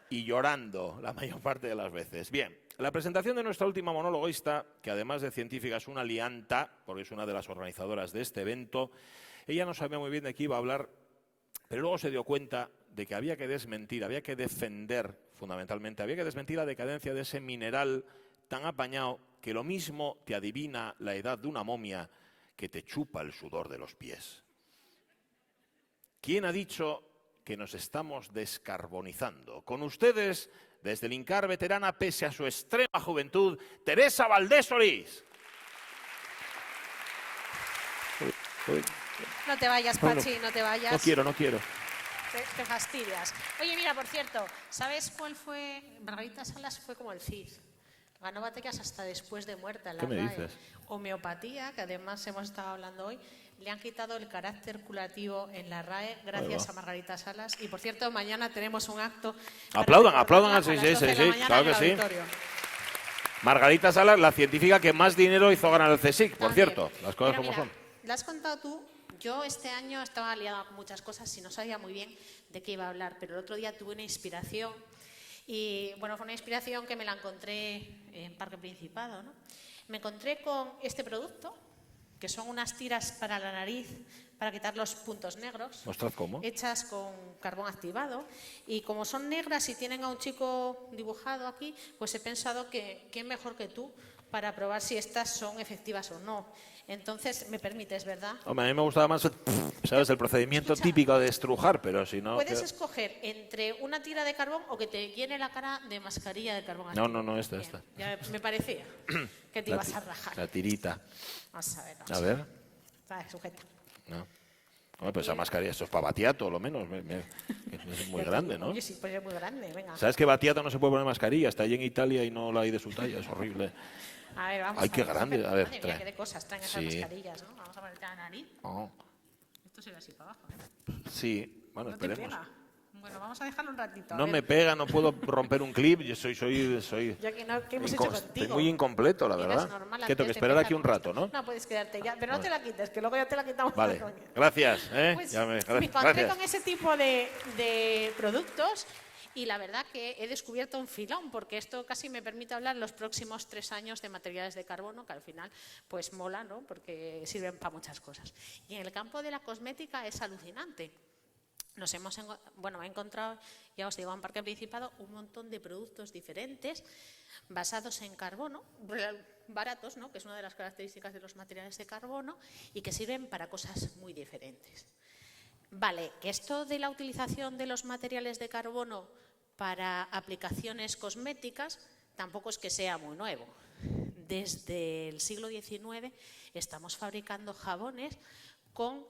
y llorando la mayor parte de las veces. Bien, la presentación de nuestra última monologuista, que además de científica es una lianta, porque es una de las organizadoras de este evento, ella no sabía muy bien de qué iba a hablar, pero luego se dio cuenta de que había que desmentir, había que defender, fundamentalmente, había que desmentir la decadencia de ese mineral tan apañado que lo mismo te adivina la edad de una momia que te chupa el sudor de los pies. ¿Quién ha dicho que nos estamos descarbonizando? Con ustedes, desde el INCAR veterana, pese a su extrema juventud, Teresa Valdés Solís. No te vayas, Pachi, no te vayas. No quiero. Te fastidias. Oye, mira, por cierto, ¿sabes cuál fue? Margarita Salas fue como el Cid. Ganó batallas hasta después de muerta en la ¿Qué me RAE. dices? Homeopatía, que además hemos estado hablando hoy, le han quitado el carácter curativo en la RAE gracias a Margarita Salas. Y por cierto, mañana tenemos un acto. Aplaudan, sí, claro que sí. Margarita Salas, la científica que más dinero hizo ganar el CSIC, por cierto, las cosas como son. La has contado tú. Yo este año estaba liada con muchas cosas y no sabía muy bien de qué iba a hablar, pero el otro día tuve una inspiración y bueno, fue una inspiración que me la encontré en Parque Principado, ¿no? Me encontré con este producto, que son unas tiras para la nariz para quitar los puntos negros. Mostrad cómo. Hechas con carbón activado y como son negras y tienen a un chico dibujado aquí, pues he pensado que quién mejor que tú para probar si estas son efectivas o no. Entonces, me permites, ¿verdad? Hombre, a mí me gustaba más, ¿sabes? El procedimiento típico de estrujar, pero si no... Puedes escoger entre una tira de carbón o que te llene la cara de mascarilla de carbón activo. No, esta. Ya me parecía que te ibas a rajar. La tirita. Vamos a ver. A ver. Vale, sujeta. No. Hombre, pues esa mascarilla, esto es para Battiato, lo menos. Es muy grande, ¿no? Oye, sí, pues es muy grande, venga. ¿Sabes que Battiato no se puede poner mascarilla? Está allí en Italia y no la hay de su talla, es horrible. A ver, vamos. Ay, qué grande. A ver, madre trae. mía, qué de cosas traen esas mascarillas, ¿no? Vamos a ponerte la nariz. Oh. Esto se ve así para abajo, Sí, bueno, ¿No te esperemos. pega? Bueno, vamos a dejarlo un ratito. No me pega, no puedo romper un clip, yo soy Ya que no, ¿qué hemos hecho contigo? estoy muy incompleto, la verdad. Que tengo que esperar aquí un rato, ¿no? No, puedes quedarte ya, pero no te la quites, que luego ya te la quitamos. Vale, gracias. Pues, me encontré con ese tipo de productos y la verdad que he descubierto un filón, porque esto casi me permite hablar los próximos 3 años de materiales de carbono, que al final pues mola, ¿no? Porque sirven para muchas cosas. Y en el campo de la cosmética es alucinante. He encontrado, ya os digo, en Parque Principado un montón de productos diferentes basados en carbono, baratos, ¿no? Que es una de las características de los materiales de carbono y que sirven para cosas muy diferentes. Vale, que esto de la utilización de los materiales de carbono para aplicaciones cosméticas tampoco es que sea muy nuevo. Desde el siglo XIX estamos fabricando jabones con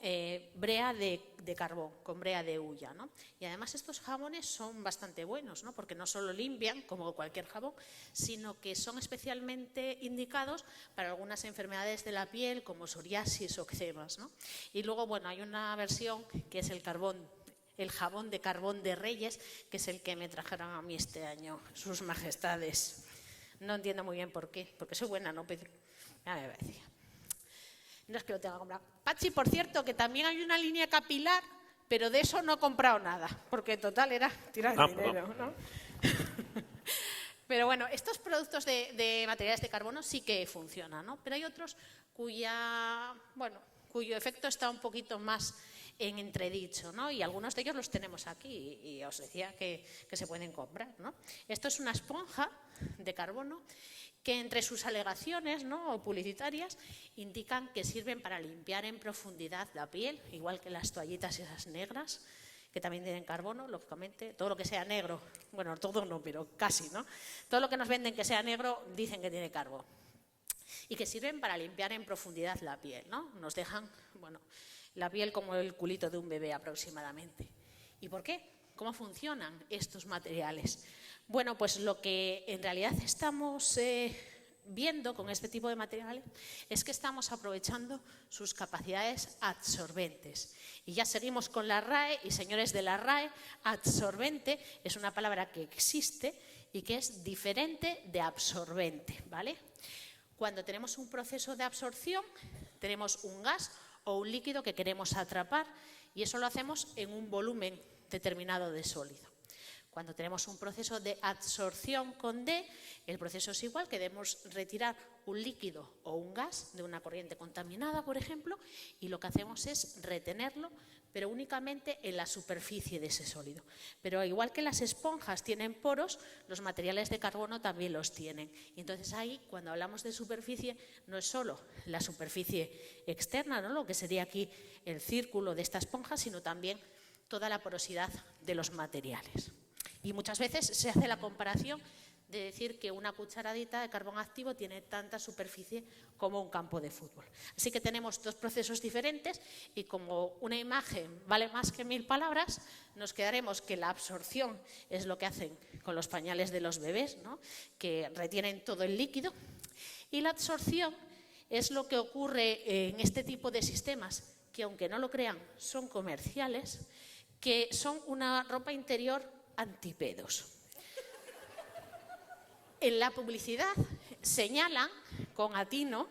brea de carbón, con brea de hulla, ¿no? Y además estos jabones son bastante buenos, ¿no? Porque no solo limpian, como cualquier jabón, sino que son especialmente indicados para algunas enfermedades de la piel, como psoriasis o eczemas, ¿no? Y luego, bueno, hay una versión que es el jabón de carbón de Reyes, que es el que me trajeron a mí este año, sus majestades. No entiendo muy bien por qué, porque soy buena, ¿no? Ya me decía. No es que lo tenga comprado. Pachi, por cierto, que también hay una línea capilar, pero de eso no he comprado nada, porque total era tirar dinero, ¿no? Pero bueno, estos productos de materiales de carbono sí que funcionan, ¿no? Pero hay otros cuyo efecto está un poquito más en entredicho, ¿no? Y algunos de ellos los tenemos aquí y os decía que se pueden comprar, ¿no? Esto es una esponja de carbono que entre sus alegaciones, ¿no?, publicitarias indican que sirven para limpiar en profundidad la piel, igual que las toallitas esas negras, que también tienen carbono, lógicamente. Todo lo que sea negro, bueno, todo no, pero casi, ¿no? Todo lo que nos venden que sea negro dicen que tiene carbono. Y que sirven para limpiar en profundidad la piel, ¿no? Nos dejan, bueno, la piel como el culito de un bebé aproximadamente. ¿Y por qué? ¿Cómo funcionan estos materiales? Bueno, pues lo que en realidad estamos viendo con este tipo de materiales es que estamos aprovechando sus capacidades absorbentes. Y ya seguimos con la RAE, y señores de la RAE, absorbente es una palabra que existe y que es diferente de absorbente, ¿vale? Cuando tenemos un proceso de absorción, tenemos un gas o un líquido que queremos atrapar, y eso lo hacemos en un volumen determinado de sólido. Cuando tenemos un proceso de absorción con D, el proceso es igual, queremos retirar un líquido o un gas de una corriente contaminada, por ejemplo, y lo que hacemos es retenerlo, pero únicamente en la superficie de ese sólido. Pero igual que las esponjas tienen poros, los materiales de carbono también los tienen. Y entonces ahí, cuando hablamos de superficie, no es solo la superficie externa, ¿no?, lo que sería aquí el círculo de esta esponja, sino también toda la porosidad de los materiales. Y muchas veces se hace la comparación de decir que una cucharadita de carbón activo tiene tanta superficie como un campo de fútbol. Así que tenemos dos procesos diferentes y como una imagen vale más que 1000 palabras, nos quedaremos que la absorción es lo que hacen con los pañales de los bebés, ¿no?, que retienen todo el líquido, y la absorción es lo que ocurre en este tipo de sistemas, que aunque no lo crean son comerciales, que son una ropa interior antipedos. En la publicidad señalan con atino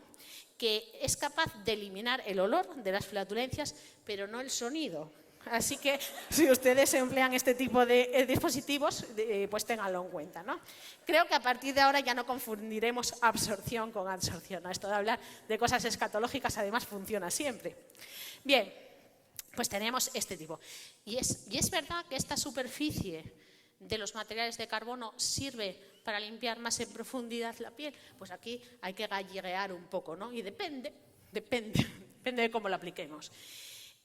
que es capaz de eliminar el olor de las flatulencias, pero no el sonido. Así que si ustedes emplean este tipo de dispositivos, pues ténganlo en cuenta, ¿no? Creo que a partir de ahora ya no confundiremos absorción con absorción, ¿no? Esto de hablar de cosas escatológicas además funciona siempre. Bien, pues tenemos este tipo. Y es verdad que esta superficie de los materiales de carbono sirve para limpiar más en profundidad la piel. Pues aquí hay que galleguear un poco, ¿no? Y depende de cómo lo apliquemos.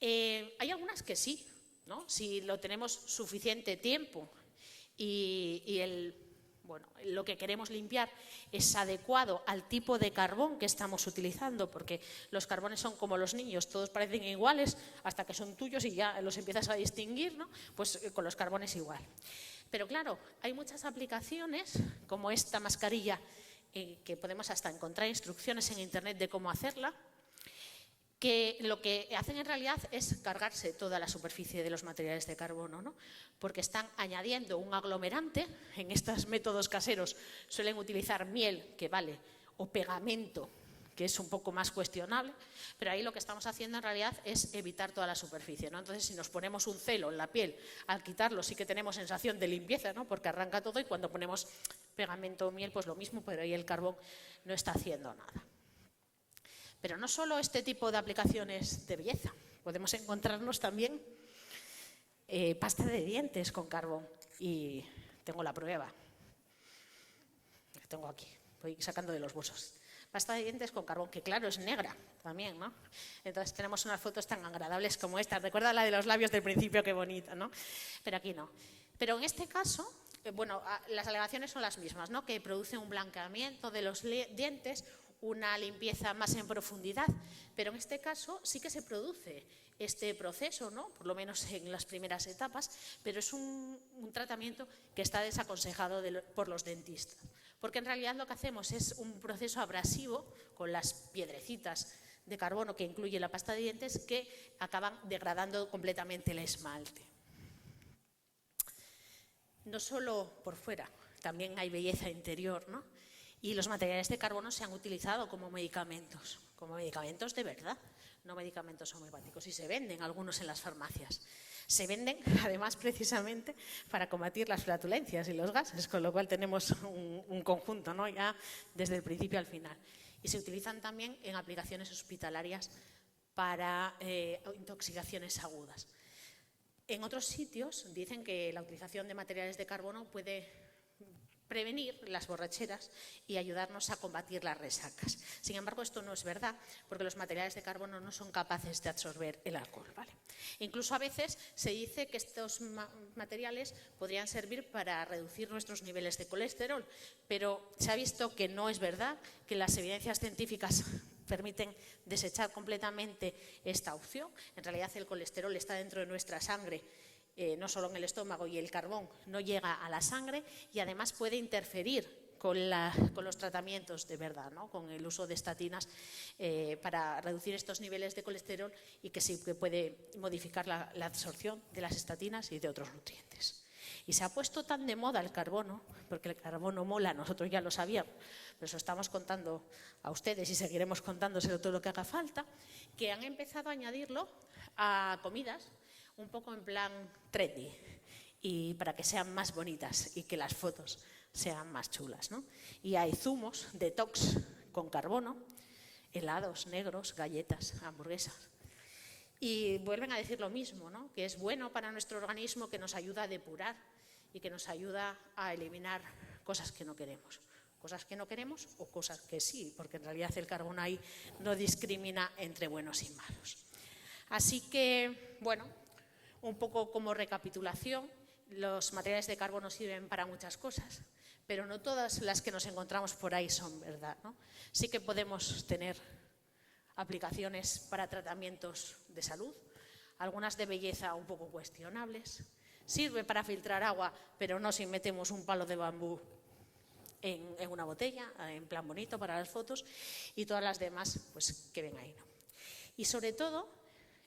Hay algunas que sí, ¿no? Si lo tenemos suficiente tiempo y lo que queremos limpiar es adecuado al tipo de carbón que estamos utilizando, porque los carbones son como los niños, todos parecen iguales hasta que son tuyos y ya los empiezas a distinguir, ¿no? Pues con los carbones igual. Pero claro, hay muchas aplicaciones, como esta mascarilla, que podemos hasta encontrar instrucciones en internet de cómo hacerla, que lo que hacen en realidad es cargarse toda la superficie de los materiales de carbono, ¿no? Porque están añadiendo un aglomerante. En estos métodos caseros suelen utilizar miel, que vale, o pegamento, que es un poco más cuestionable, pero ahí lo que estamos haciendo en realidad es evitar toda la superficie, ¿no? Entonces, si nos ponemos un celo en la piel, al quitarlo sí que tenemos sensación de limpieza, ¿no?, porque arranca todo, y cuando ponemos pegamento o miel, pues lo mismo, pero ahí el carbón no está haciendo nada. Pero no solo este tipo de aplicaciones de belleza, podemos encontrarnos también pasta de dientes con carbón. Y tengo la prueba. La tengo aquí, voy sacando de los bolsos. Pasta de dientes con carbón, que claro, es negra también, ¿no? Entonces tenemos unas fotos tan agradables como esta. Recuerda la de los labios del principio, qué bonita, ¿no? Pero aquí no. Pero en este caso, las alegaciones son las mismas, ¿no? Que produce un blanqueamiento de los dientes, una limpieza más en profundidad, pero en este caso sí que se produce este proceso, ¿no?, por lo menos en las primeras etapas, pero es un tratamiento que está desaconsejado por los dentistas, porque en realidad lo que hacemos es un proceso abrasivo con las piedrecitas de carbono que incluye la pasta de dientes, que acaban degradando completamente el esmalte. No solo por fuera, también hay belleza interior, ¿no? Y los materiales de carbono se han utilizado como medicamentos de verdad, no medicamentos homeopáticos, y se venden algunos en las farmacias. Se venden, además, precisamente para combatir las flatulencias y los gases, con lo cual tenemos un conjunto, ¿no?, ya desde el principio al final. Y se utilizan también en aplicaciones hospitalarias para intoxicaciones agudas. En otros sitios dicen que la utilización de materiales de carbono puede prevenir las borracheras y ayudarnos a combatir las resacas. Sin embargo, esto no es verdad, porque los materiales de carbono no son capaces de absorber el alcohol, ¿vale? Incluso a veces se dice que estos materiales podrían servir para reducir nuestros niveles de colesterol, pero se ha visto que no es verdad, que las evidencias científicas permiten desechar completamente esta opción. En realidad, el colesterol está dentro de nuestra sangre, no solo en el estómago, y el carbón no llega a la sangre, y además puede interferir con los tratamientos de verdad, ¿no? Con el uso de estatinas para reducir estos niveles de colesterol y que sí que puede modificar la absorción de las estatinas y de otros nutrientes. Y se ha puesto tan de moda el carbono, porque el carbono mola, nosotros ya lo sabíamos, pero eso estamos contando a ustedes y seguiremos contándoselo todo lo que haga falta, que han empezado a añadirlo a comidas un poco en plan trendy y para que sean más bonitas y que las fotos sean más chulas, ¿no? Y hay zumos detox con carbono, helados negros, galletas, hamburguesas. Y vuelven a decir lo mismo, ¿no? Que es bueno para nuestro organismo, que nos ayuda a depurar y que nos ayuda a eliminar cosas que no queremos. Cosas que no queremos o cosas que sí, porque en realidad el carbono ahí no discrimina entre buenos y malos. Así que, bueno, un poco como recapitulación, los materiales de carbono sirven para muchas cosas, pero no todas las que nos encontramos por ahí son verdad, ¿no? Sí que podemos tener aplicaciones para tratamientos de salud, algunas de belleza un poco cuestionables. Sirve para filtrar agua, pero no si metemos un palo de bambú en una botella, en plan bonito para las fotos, y todas las demás, pues que ven ahí, ¿no? Y sobre todo,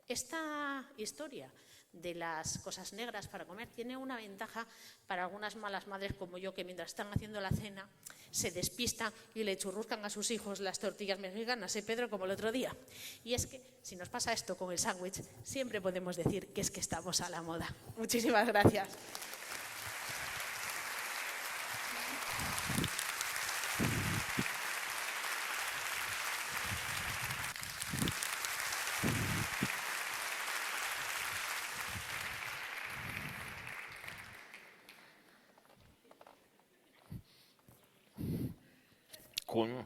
esta historia de las cosas negras para comer tiene una ventaja para algunas malas madres como yo, que mientras están haciendo la cena se despistan y le churruscan a sus hijos las tortillas mexicanas, Pedro, como el otro día. Y es que si nos pasa esto con el sándwich, siempre podemos decir que es que estamos a la moda. Muchísimas gracias. Coño.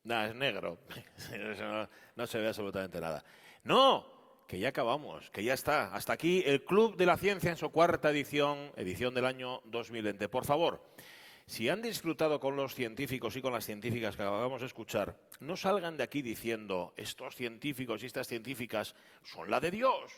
No, es negro. No se ve absolutamente nada. ¡No! Que ya acabamos, que ya está. Hasta aquí el Club de la Ciencia en su 4ª edición, edición del año 2020. Por favor, si han disfrutado con los científicos y con las científicas que acabamos de escuchar, no salgan de aquí diciendo estos científicos y estas científicas son la de Dios,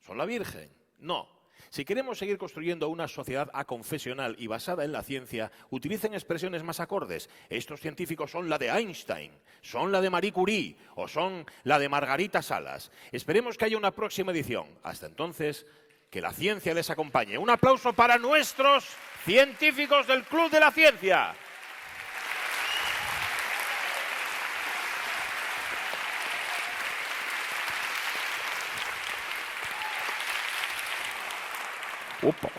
son la Virgen. No. Si queremos seguir construyendo una sociedad aconfesional y basada en la ciencia, utilicen expresiones más acordes. Estos científicos son la de Einstein, son la de Marie Curie o son la de Margarita Salas. Esperemos que haya una próxima edición. Hasta entonces, que la ciencia les acompañe. Un aplauso para nuestros científicos del Club de la Ciencia. Opa.